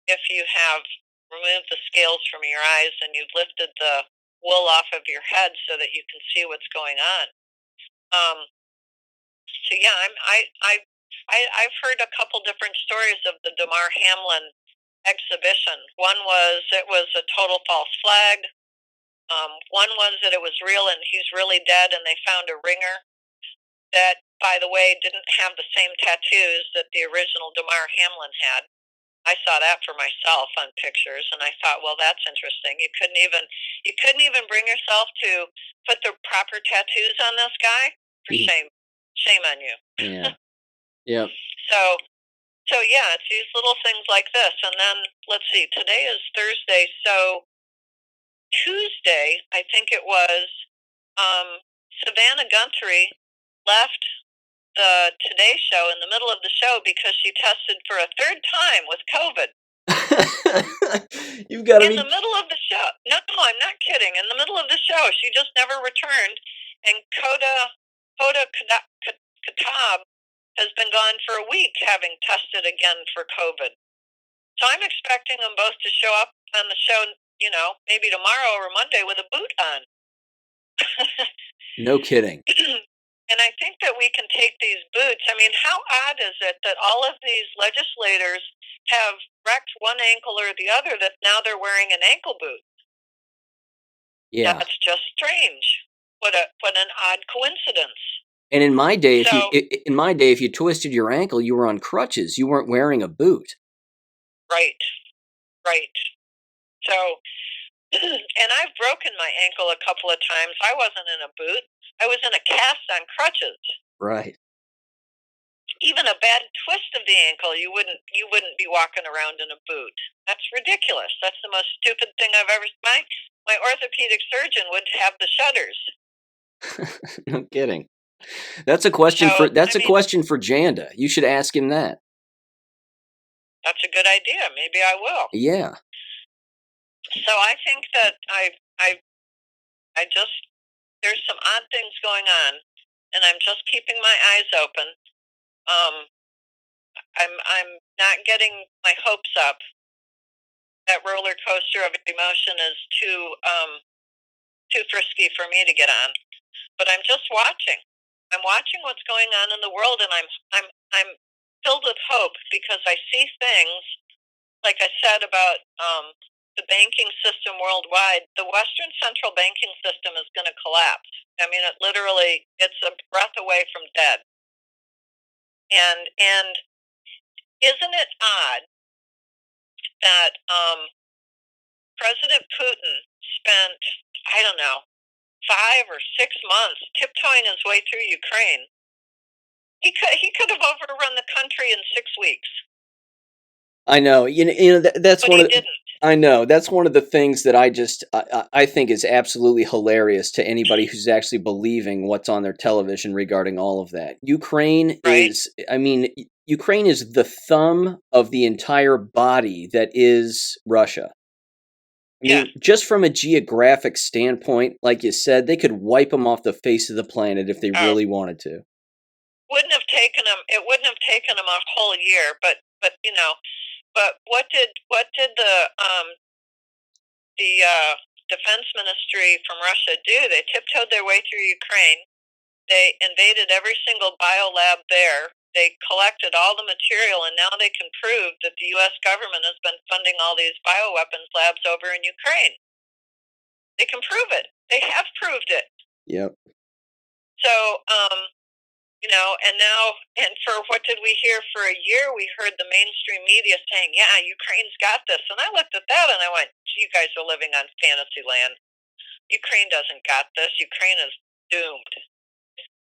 B: If you have removed the scales from your eyes and you've lifted the wool off of your head so that you can see what's going on. Um, so yeah, I've heard a couple different stories of the Damar Hamlin exhibition. One was it was a total false flag. One was that it was real and he's really dead, and they found a ringer that, by the way, didn't have the same tattoos that the original Damar Hamlin had. I saw that for myself on pictures, and I thought, well, that's interesting. You couldn't even bring yourself to put the proper tattoos on this guy. For shame on you.
A: Yeah. Yep.
B: So yeah, it's these little things like this. And then let's see, today is Thursday, so Tuesday, I think it was, Savannah Guthrie left the Today Show in the middle of the show because she tested for a third time with COVID.
A: You've got to
B: in the middle of the show. No, I'm not kidding. In the middle of the show, she just never returned. And Hoda Khattab has been gone for a week, having tested again for COVID. So I'm expecting them both to show up on the show, maybe tomorrow or Monday with a boot on.
A: No kidding.
B: And I think that we can take these boots. I mean, how odd is it that all of these legislators have wrecked one ankle or the other, that now they're wearing an ankle boot?
A: Yeah.
B: That's just strange. What an odd coincidence.
A: And in my day, if you twisted your ankle, you were on crutches. You weren't wearing a boot.
B: Right. So, and I've broken my ankle a couple of times. I wasn't in a boot. I was in a cast on crutches.
A: Right.
B: Even a bad twist of the ankle, you wouldn't be walking around in a boot. That's ridiculous. That's the most stupid thing I've ever. My orthopedic surgeon would have the shudders.
A: No kidding. That's a question question for Janda. You should ask him that.
B: That's a good idea. Maybe I will.
A: Yeah.
B: So I think that I just, there's some odd things going on, and I'm just keeping my eyes open. I'm not getting my hopes up. That roller coaster of emotion is too frisky for me to get on. But I'm just watching. I'm watching what's going on in the world, and I'm filled with hope because I see things, like I said about the banking system worldwide. The Western central banking system is going to collapse. I mean, it's a breath away from dead. And isn't it odd that President Putin spent, I don't know, 5 or 6 months tiptoeing his way through Ukraine? He could have overrun the country in 6 weeks.
A: I know. That's one of the, I know. That's one of the things that I think is absolutely hilarious to anybody who's actually believing what's on their television regarding all of that. Ukraine is the thumb of the entire body that is Russia. I mean, just from a geographic standpoint, like you said, they could wipe them off the face of the planet if they really wanted to. It
B: wouldn't have taken them a whole year, but what did the defense ministry from Russia do? They tiptoed their way through Ukraine. They invaded every single biolab there. They collected all the material, and now they can prove that the U.S. government has been funding all these bioweapons labs over in Ukraine. They can prove it. They have proved it.
A: Yep.
B: So, and for what did we hear for a year? We heard the mainstream media saying, yeah, Ukraine's got this. And I looked at that and I went, you guys are living on fantasy land. Ukraine doesn't got this. Ukraine is doomed.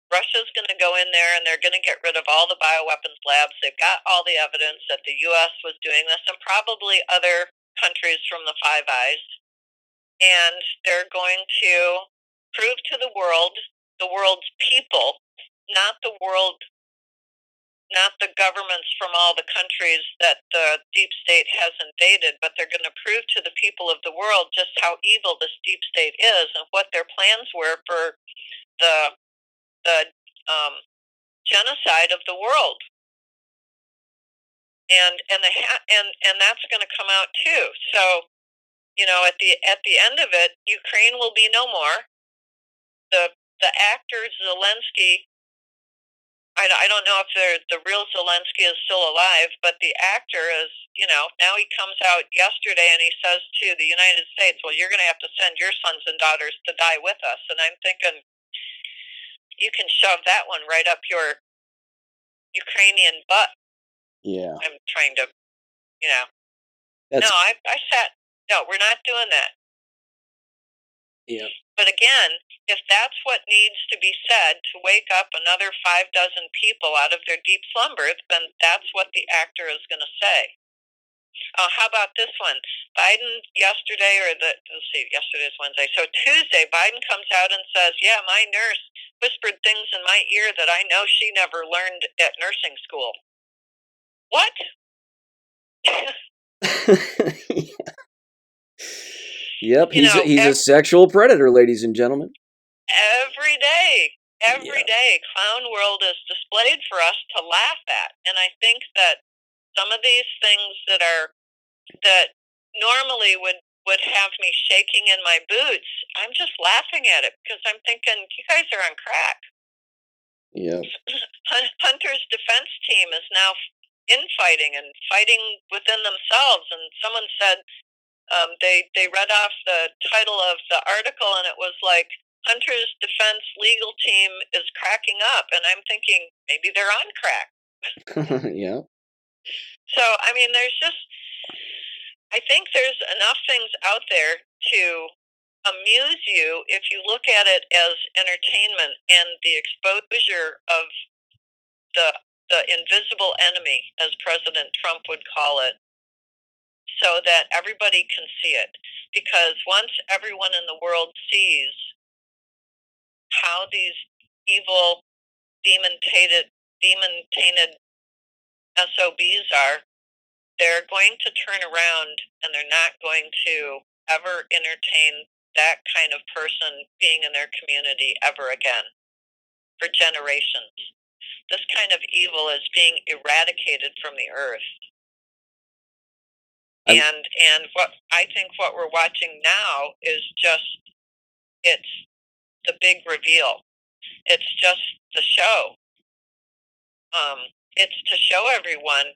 B: Russia's going to go in there and they're going to get rid of all the bioweapons labs. They've got all the evidence that the U.S. was doing this, and probably other countries from the Five Eyes. And they're going to prove to the world's people, not the governments from all the countries that the deep state has invaded, but they're going to prove to the people of the world just how evil this deep state is and what their plans were for the genocide of the world, and that's going to come out too. So at the end of it, Ukraine will be no more. The actor Zelensky, I don't know if the real Zelensky is still alive, but the actor is, now he comes out yesterday and he says to the United States, well, you're going to have to send your sons and daughters to die with us. And I'm thinking, you can shove that one right up your Ukrainian butt.
A: Yeah.
B: I'm trying to,
A: That's,
B: no, I sat, no, we're not doing that.
A: yeah.
B: But again, if that's what needs to be said to wake up another 5 dozen people out of their deep slumber, then that's what the actor is going to say. How about this one? Biden yesterday, let's see, yesterday's Wednesday. So Tuesday, Biden comes out and says, yeah, my nurse whispered things in my ear that I know she never learned at nursing school. What?
A: Yep, he's a sexual predator, ladies and gentlemen.
B: Every day, clown world is displayed for us to laugh at, and I think that some of these things that normally would have me shaking in my boots, I'm just laughing at it because I'm thinking, you guys are on crack.
A: Yeah.
B: Hunter's defense team is now infighting and fighting within themselves, and someone said they read off the title of the article, and it was like, Hunter's defense legal team is cracking up, and I'm thinking maybe they're on crack.
A: Yeah.
B: So, I mean, I think there's enough things out there to amuse you if you look at it as entertainment and the exposure of the invisible enemy, as President Trump would call it, so that everybody can see it. Because once everyone in the world sees how these evil, demon-tainted SOBs are, they're going to turn around and they're not going to ever entertain that kind of person being in their community ever again for generations. This kind of evil is being eradicated from the earth. And what I think what we're watching now is it's the big reveal. It's just the show. It's to show everyone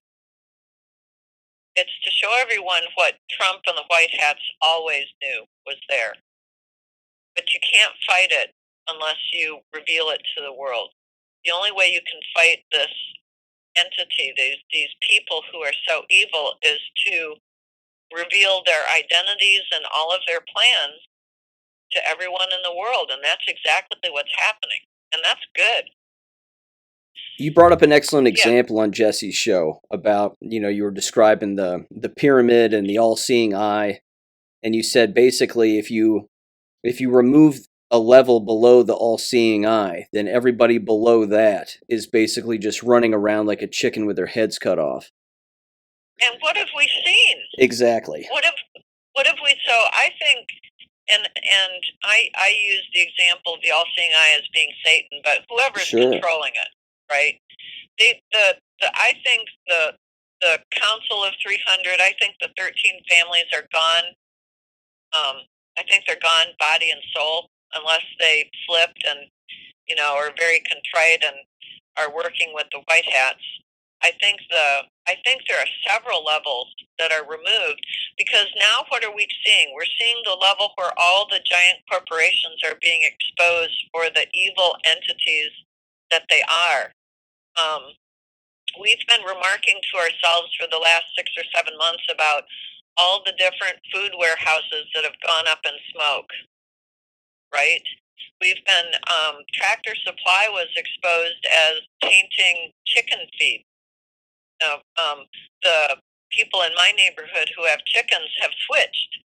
B: what Trump and the White Hats always knew was there. But you can't fight it unless you reveal it to the world. The only way you can fight this entity, these people who are so evil, is to reveal their identities and all of their plans to everyone in the world. And that's exactly what's happening. And that's good.
A: You brought up an excellent example on Jesse's show about, you were describing the pyramid and the all-seeing eye, and you said basically if you remove a level below the all-seeing eye, then everybody below that is basically just running around like a chicken with their heads cut off.
B: And what have we seen?
A: Exactly.
B: What have we? So I think, and I use the example of the all-seeing eye as being Satan, but whoever's controlling it, right? I think the Council of 300. I think the 13 families are gone. I think they're gone, body and soul, unless they flipped and are very contrite and are working with the White Hats. I think there are several levels that are removed, because now what are we seeing? We're seeing the level where all the giant corporations are being exposed for the evil entities that they are. We've been remarking to ourselves for the last 6 or 7 months about all the different food warehouses that have gone up in smoke, right? We've been, Tractor Supply was exposed as tainting chicken feed. The people in my neighborhood who have chickens have switched.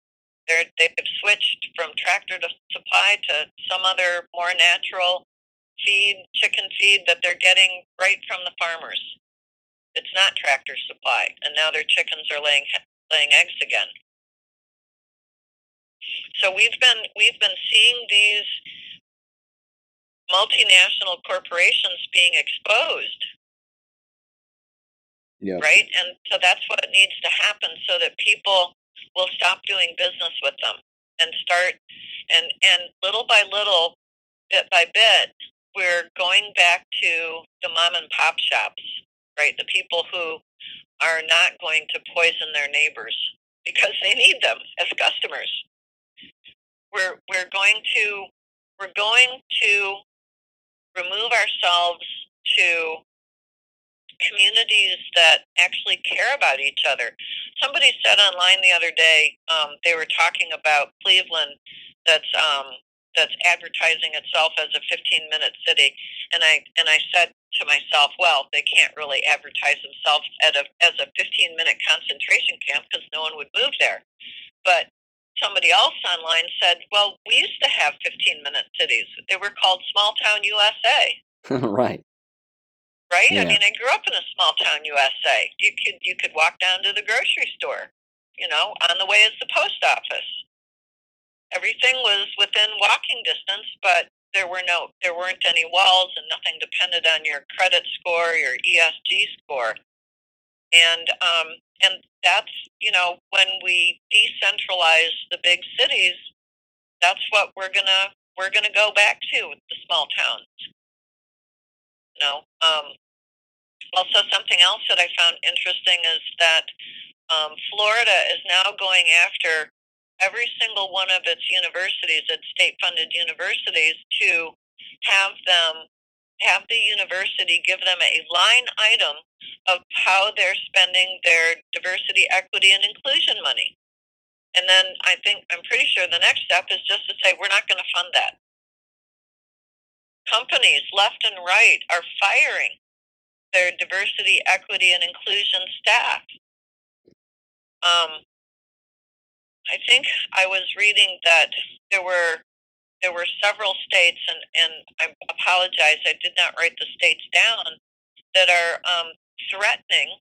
B: They've switched from Tractor Supply to some other more natural chicken feed that they're getting right from the farmers. It's not Tractor Supply, and now their chickens are laying eggs again. So we've been seeing multinational corporations being exposed.
A: Yep.
B: Right? And so that's what needs to happen so that people will stop doing business with them and start and little by little, bit by bit, we're going back to the mom and pop shops, right? The people who are not going to poison their neighbors because they need them as customers. We're going to remove ourselves to communities that actually care about each other. Somebody said online the other day, they were talking about Cleveland that's advertising itself as a 15-minute city, and I said to myself, well, they can't really advertise themselves as a 15-minute concentration camp because no one would move there. But somebody else online said, well, we used to have 15-minute cities. They were called Small Town USA.
A: Right.
B: Right?
A: Yeah.
B: I mean, I grew up in a small town USA. You could walk down to the grocery store, on the way is the post office. Everything was within walking distance, but there weren't any walls, and nothing depended on your credit score, your ESG score. And that's, when we decentralize the big cities, that's what we're gonna go back to with the small towns. Also, something else that I found interesting is that Florida is now going after every single one of its universities, its state-funded universities, to have the university give them a line item of how they're spending their diversity, equity, and inclusion money. And then I'm pretty sure the next step is just to say, we're not going to fund that. Companies left and right are firing their diversity, equity, and inclusion staff. I think I was reading that there were several states, and I apologize, I did not write the states down, that are threatening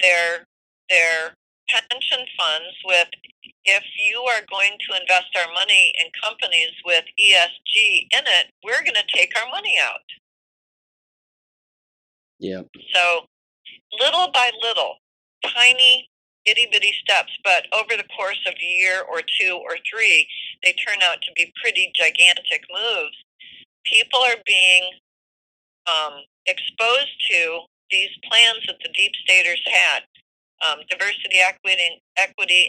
B: their pension funds with, if you are going to invest our money in companies with ESG in it, we're going to take our money out.
A: Yeah.
B: So little by little, tiny itty bitty steps, but over the course of a year or two or three, they turn out to be pretty gigantic moves. People are being exposed to these plans that the deep staters had. Diversity, equity,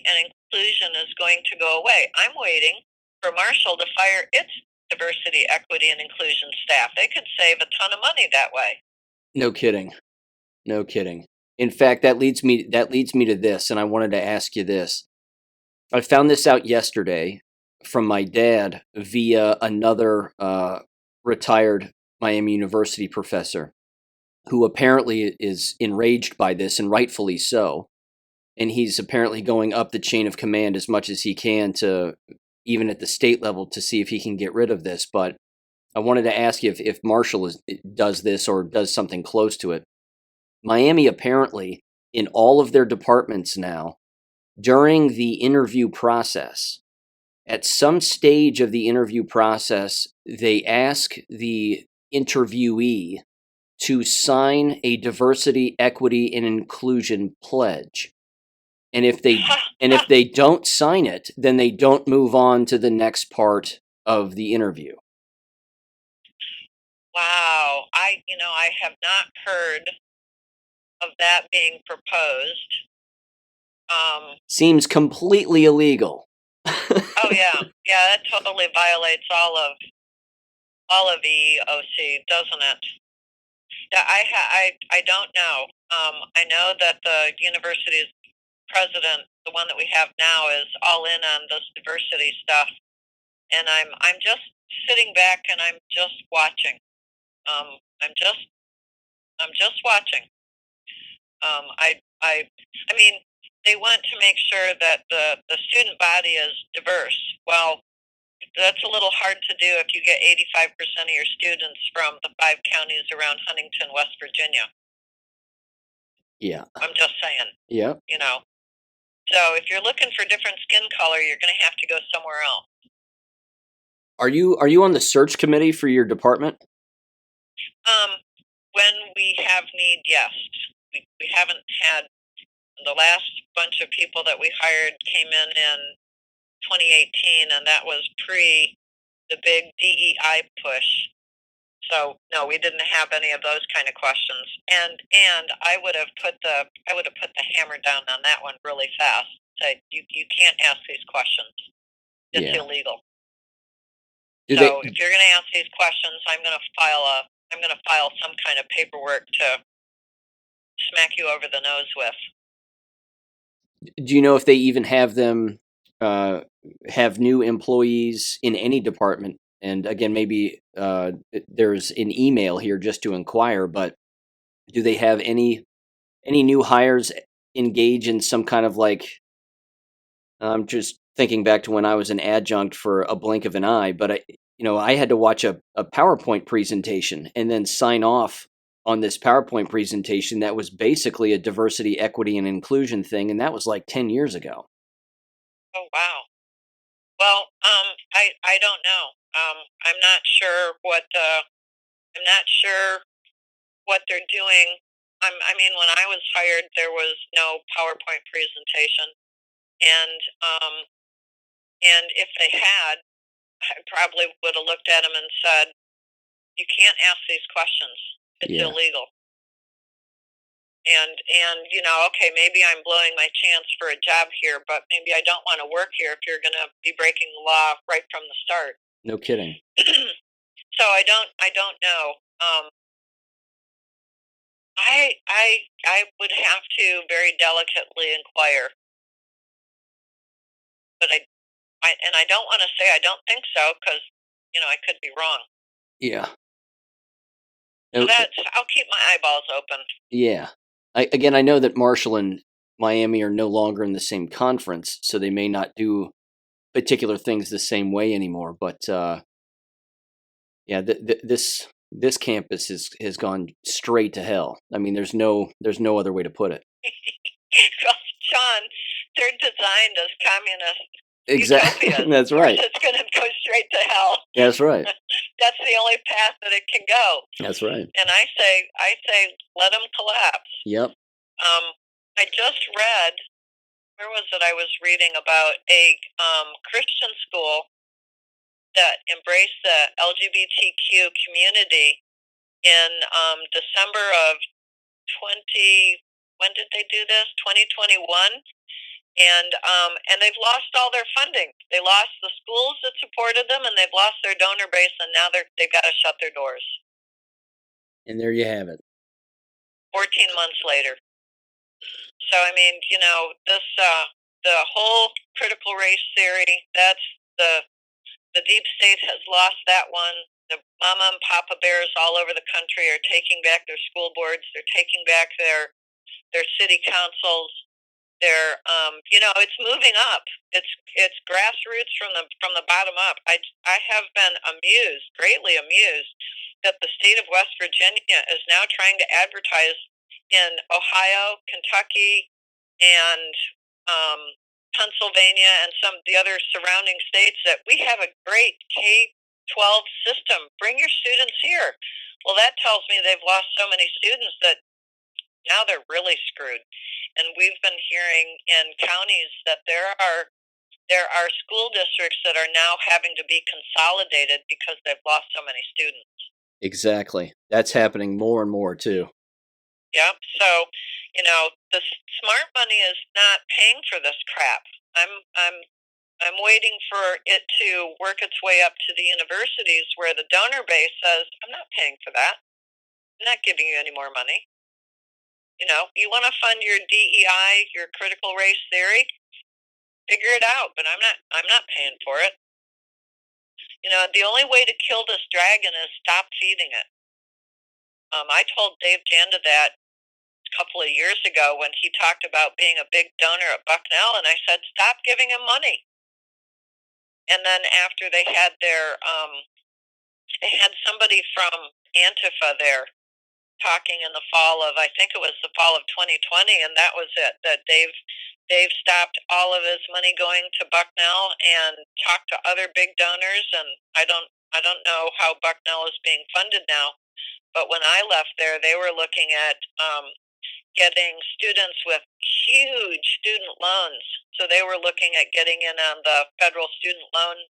B: and inclusion is going to go away. I'm waiting for Marshall to fire its diversity, equity, and inclusion staff. They could save a ton of money that way.
A: No kidding. No kidding. In fact, that leads me to this, and I wanted to ask you this. I found this out yesterday from my dad via another retired Miami University professor who apparently is enraged by this, and rightfully so. And he's apparently going up the chain of command as much as he can, to even at the state level, to see if he can get rid of this. But I wanted to ask you if Marshall does this or does something close to it. Miami apparently, in all of their departments now, during the interview process, at some stage of the interview process, they ask the interviewee to sign a diversity, equity, and inclusion pledge. And if they don't sign it, then they don't move on to the next part of the interview.
B: Wow, I have not heard of that being proposed.
A: Seems completely illegal.
B: Oh yeah, that totally violates all of EEOC, doesn't it? Yeah, I don't know. I know that the university's president, the one that we have now, is all in on this diversity stuff, and I'm just sitting back and I'm just watching. I'm just watching. I mean, they want to make sure that the student body is diverse. Well, that's a little hard to do if you get 85% of your students from the 5 counties around Huntington, West Virginia.
A: Yeah.
B: I'm just saying.
A: Yeah.
B: So if you're looking for different skin color, you're going to have to go somewhere else.
A: Are you on the search committee for your department?
B: Um, when we have need, yes. We haven't had the last bunch of people that we hired came in 2018, and that was pre the big DEI push. So no, we didn't have any of those kind of questions. And I would have put the hammer down on that one really fast. Said you can't ask these questions. It's
A: Yeah.
B: illegal.
A: Do they
B: So if you're going to ask these questions, I'm going to file some kind of paperwork to smack you over the nose with.
A: do you know if they even have them uh, have new employees in any department? And again, maybe there's an email here just to inquire, but do they have any new hires engage in some kind of like I'm just thinking back to when I was an adjunct for a blink of an eye, but I had to watch a PowerPoint presentation and then sign off on this PowerPoint presentation that was basically a diversity, equity, and inclusion thing, and that was like 10 years ago.
B: Oh wow. Well, I don't know. I'm not sure I'm not sure what they're doing. I mean, when I was hired, there was no PowerPoint presentation, and um, and if they had, I probably would have looked at them and said, "You can't ask these questions. It's
A: Yeah,
B: illegal." And okay, maybe I'm blowing my chance for a job here, but maybe I don't want to work here if you're going to be breaking the law right from the start.
A: no kidding.
B: So I don't know. I would have to very delicately inquire, but I don't want to say I don't think so because I could be wrong.
A: Yeah.
B: So
A: No,
B: I'll keep my eyeballs open.
A: yeah. I know that Marshall and Miami are no longer in the same conference, so they may not do particular things the same way anymore. But yeah, this campus has gone straight to hell. I mean, there's no other way to put it.
B: Well, Sean, they're designed as communist
A: Exactly.
B: utopias.
A: That's
B: Of course,
A: right.
B: it's going to go straight to hell.
A: That's right.
B: That's the only path that it can go.
A: That's right.
B: And I say, let them collapse.
A: Yep.
B: I just read, where was it? I was reading about a Christian school that embraced the LGBTQ community in December of 20. When did they do this? 2021. And they've lost all their funding. They lost the schools that supported them, and they've lost their donor base, and now they've got to shut their doors.
A: And there you have it.
B: 14 months later. So I mean, the whole critical race theory. That's the deep state has lost that one. The mama and papa bears all over the country are taking back their school boards. They're taking back their city councils. It's moving up. It's grassroots from the bottom up. I have been amused, greatly amused, that the state of West Virginia is now trying to advertise in Ohio, Kentucky, and um, Pennsylvania, and some of the other surrounding states that we have a great K-12 system. Bring your students here. Well, that tells me they've lost so many students that now they're really screwed. And we've been hearing in counties that there are school districts that are now having to be consolidated because they've lost so many students.
A: Exactly. That's happening more and more too.
B: Yep. So, the smart money is not paying for this crap. I'm waiting for it to work its way up to the universities where the donor base says, I'm not paying for that. I'm not giving you any more money. You want to fund your DEI, your critical race theory, figure it out, but I'm not paying for it. The only way to kill this dragon is stop feeding it. I told Dave Janda that a couple of years ago when he talked about being a big donor at Bucknell, and I said, stop giving him money. And then after they had somebody from Antifa there, talking in the fall of, I think it was the fall of 2020, and that was it. That Dave stopped all of his money going to Bucknell and talked to other big donors. And I don't know how Bucknell is being funded now, but when I left there, they were looking at getting students with huge student loans. So they were looking at getting in on the federal student loan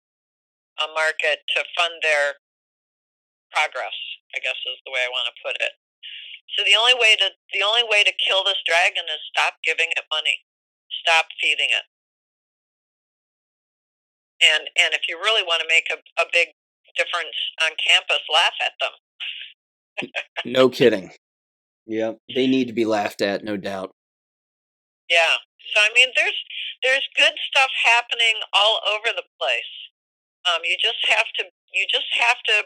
B: market to fund their progress, I guess is the way I want to put it. So the only way to kill this dragon is stop giving it money, stop feeding it, and if you really want to make a big difference on campus, laugh at them.
A: No kidding. Yep, they need to be laughed at, no doubt.
B: Yeah. So I mean, there's good stuff happening all over the place. You just have to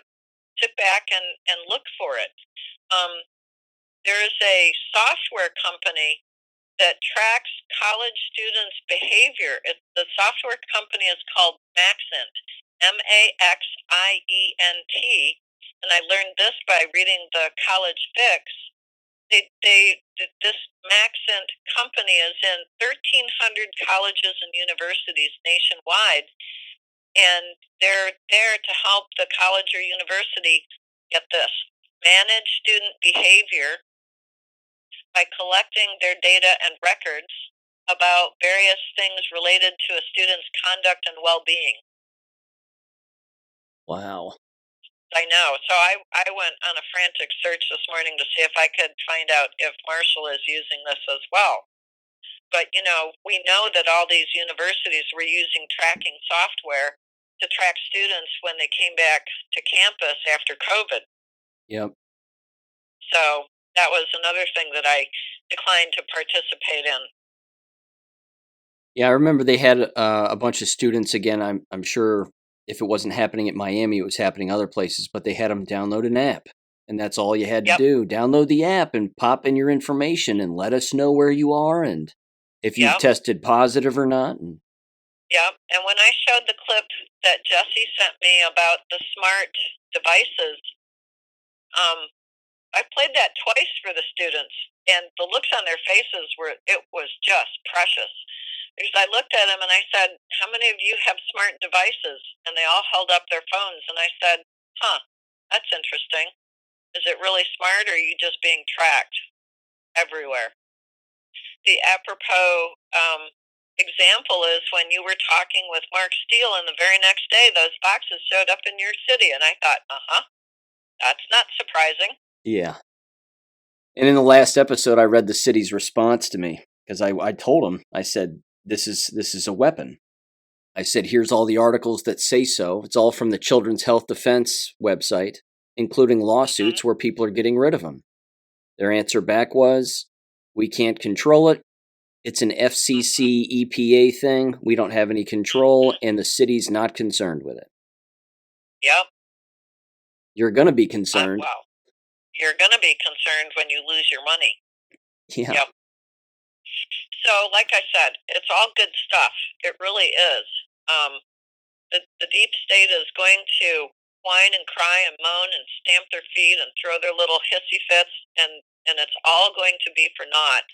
B: sit back and look for it. Um, there is a software company that tracks college students' behavior. The software company is called Maxent, Maxient, and I learned this by reading the College Fix. This Maxent company is in 1,300 colleges and universities nationwide, and they're there to help the college or university, get this, manage student behavior by collecting their data and records about various things related to a student's conduct and well-being.
A: Wow.
B: I know. So I went on a frantic search this morning to see if I could find out if Marshall is using this as well. But, we know that all these universities were using tracking software to track students when they came back to campus after COVID.
A: Yep.
B: So that was another thing that I declined to participate in.
A: Yeah, I remember they had a bunch of students. Again, I'm sure if it wasn't happening at Miami, it was happening other places. But they had them download an app, and that's all you had to
B: Yep.
A: do: download the app and pop in your information, and let us know where you are and if you've
B: Yep.
A: tested positive or not. And
B: Yep. And when I showed the clip that Jesse sent me about the smart devices, I played that twice for the students, and the looks on their faces was just precious. Because I looked at them and I said, "How many of you have smart devices?" And they all held up their phones, and I said, "Huh, that's interesting. Is it really smart, or are you just being tracked everywhere?" The apropos example is when you were talking with Mark Steele, and the very next day those boxes showed up in your city, and I thought, that's not surprising.
A: yeah. And in the last episode, I read the city's response to me because I told them, I said, this is a weapon. I said, here's all the articles that say so. It's all from the Children's Health Defense website, including lawsuits where people are getting rid of them. Their answer back was, we can't control it. It's an FCC EPA thing. We don't have any control, and the city's not concerned with it.
B: Yep.
A: You're going to be concerned.
B: Wow. You're going to be concerned when you lose your money.
A: Yeah.
B: Yep. So, like I said, it's all good stuff. It really is. The deep state is going to whine and cry and moan and stamp their feet and throw their little hissy fits, and it's all going to be for naught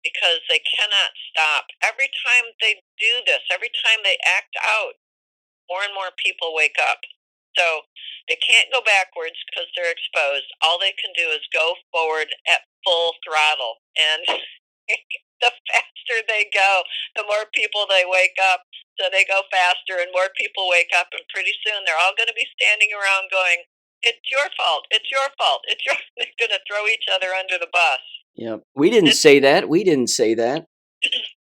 B: because they cannot stop. Every time they do this, every time they act out, more and more people wake up. So they can't go backwards because they're exposed. All they can do is go forward at full throttle. And the faster they go, the more people they wake up. So they go faster and more people wake up. And pretty soon they're all going to be standing around going, "It's your fault. It's your fault. It's your." They're going to throw each other under the bus.
A: Yep. We didn't say that. We didn't say that.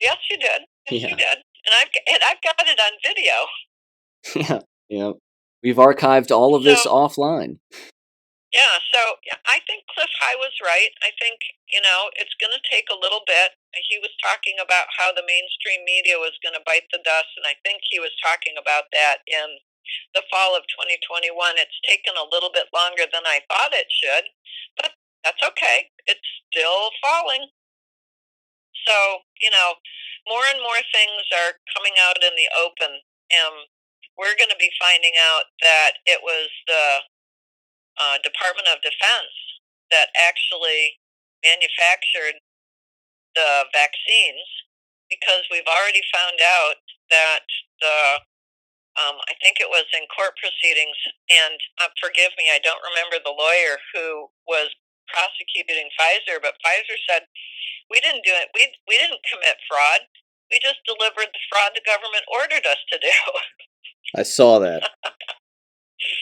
B: Yes, you did. Yes,
A: Yeah.
B: you did. And I've got it on video.
A: Yeah. Yeah. We've archived all of this offline.
B: Yeah, so I think Cliff High was right. I think, it's going to take a little bit. He was talking about how the mainstream media was going to bite the dust, and I think he was talking about that in the fall of 2021. It's taken a little bit longer than I thought it should, but that's okay. It's still falling. So, more and more things are coming out in the open, and we're going to be finding out that it was the Department of Defense that actually manufactured the vaccines, because we've already found out that I think it was in court proceedings, and forgive me, I don't remember the lawyer who was prosecuting Pfizer, but Pfizer said, we didn't do it. We didn't commit fraud. We just delivered the fraud the government ordered us to do.
A: I saw that.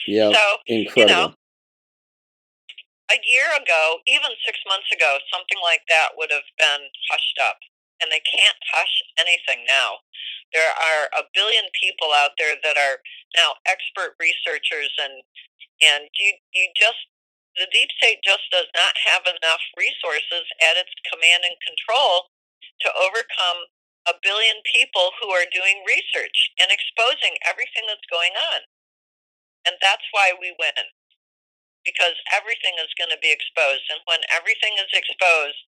A: Yeah,
B: So,
A: incredible.
B: a year ago, even 6 months ago, something like that would have been hushed up. And they can't hush anything now. There are a billion people out there that are now expert researchers, and the deep state just does not have enough resources at its command and control to overcome a billion people who are doing research and exposing everything that's going on. And that's why we win, because everything is going to be exposed. And when everything is exposed,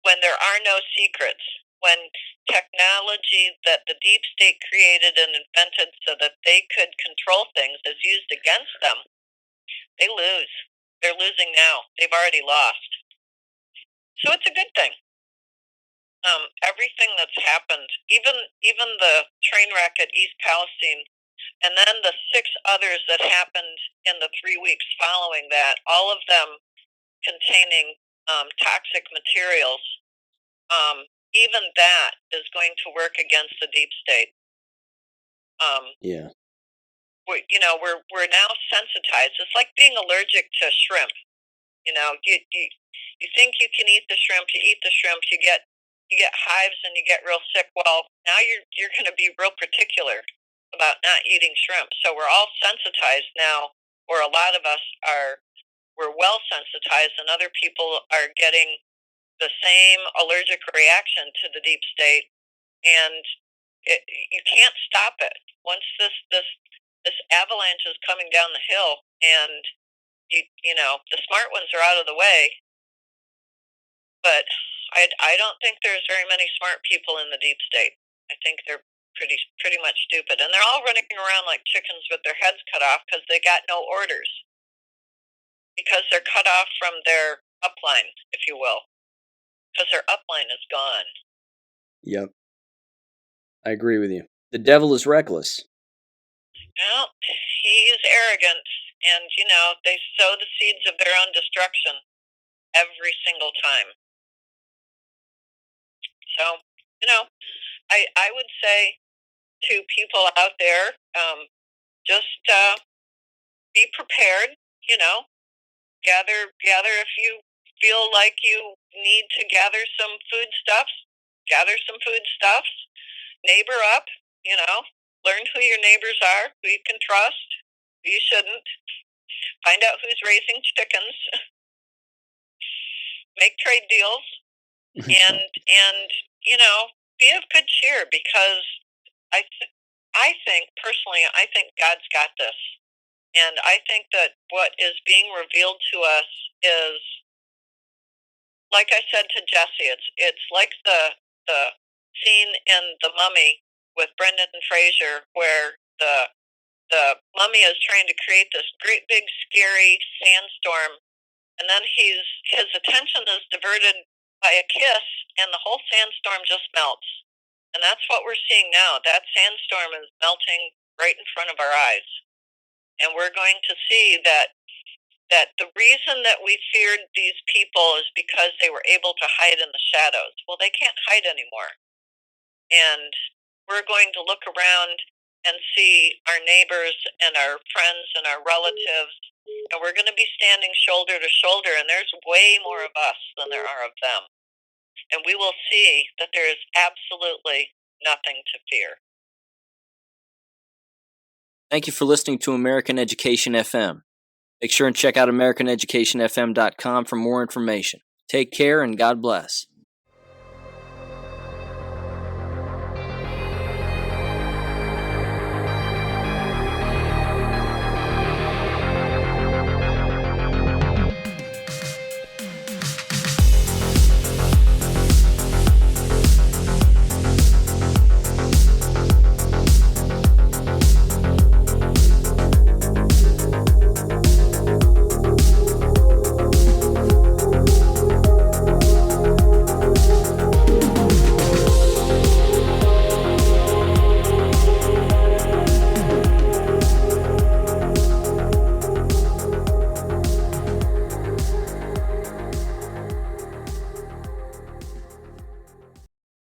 B: when there are no secrets, when technology that the deep state created and invented so that they could control things is used against them, they lose. They're losing now. They've already lost. So it's a good thing. Everything that's happened, even the train wreck at East Palestine, and then the 6 others that happened in the 3 weeks following that, all of them containing toxic materials, even that is going to work against the deep state.
A: Yeah.
B: We're now sensitized. It's like being allergic to shrimp. You think you can eat the shrimp, you eat the shrimp, you get hives and you get real sick. Well, now you're going to be real particular about not eating shrimp. So we're all sensitized now, or a lot of us are. We're well sensitized, and other people are getting the same allergic reaction to the deep state, and you can't stop it. Once this avalanche is coming down the hill, and the smart ones are out of the way, but I don't think there's very many smart people in the deep state. I think they're pretty much stupid, and they're all running around like chickens with their heads cut off because they got no orders, because they're cut off from their upline, if you will, because their upline is gone.
A: Yep. I agree with you. The devil is reckless.
B: Well, he is arrogant, and they sow the seeds of their own destruction every single time. So, I would say to people out there, just be prepared. Gather if you feel like you need to gather some foodstuffs. Gather some foodstuffs. Neighbor up. Learn who your neighbors are, who you can trust, who you shouldn't. Find out who's raising chickens. Make trade deals, and be of good cheer, because I think personally, I think God's got this, and I think that what is being revealed to us is, like I said to Jesse, it's like the scene in The Mummy with Brendan Fraser, where the mummy is trying to create this great big scary sandstorm, and then his attention is diverted by a kiss, and the whole sandstorm just melts. And that's what we're seeing now. That sandstorm is melting right in front of our eyes, and we're going to see that the reason that we feared these people is because they were able to hide in the shadows. Well, they can't hide anymore, and we're going to look around and see our neighbors and our friends and our relatives, and we're going to be standing shoulder to shoulder, and there's way more of us than there are of them. And we will see that there is absolutely nothing to fear.
A: Thank you for listening to American Education FM. Make sure and check out AmericanEducationFM.com for more information. Take care and God bless.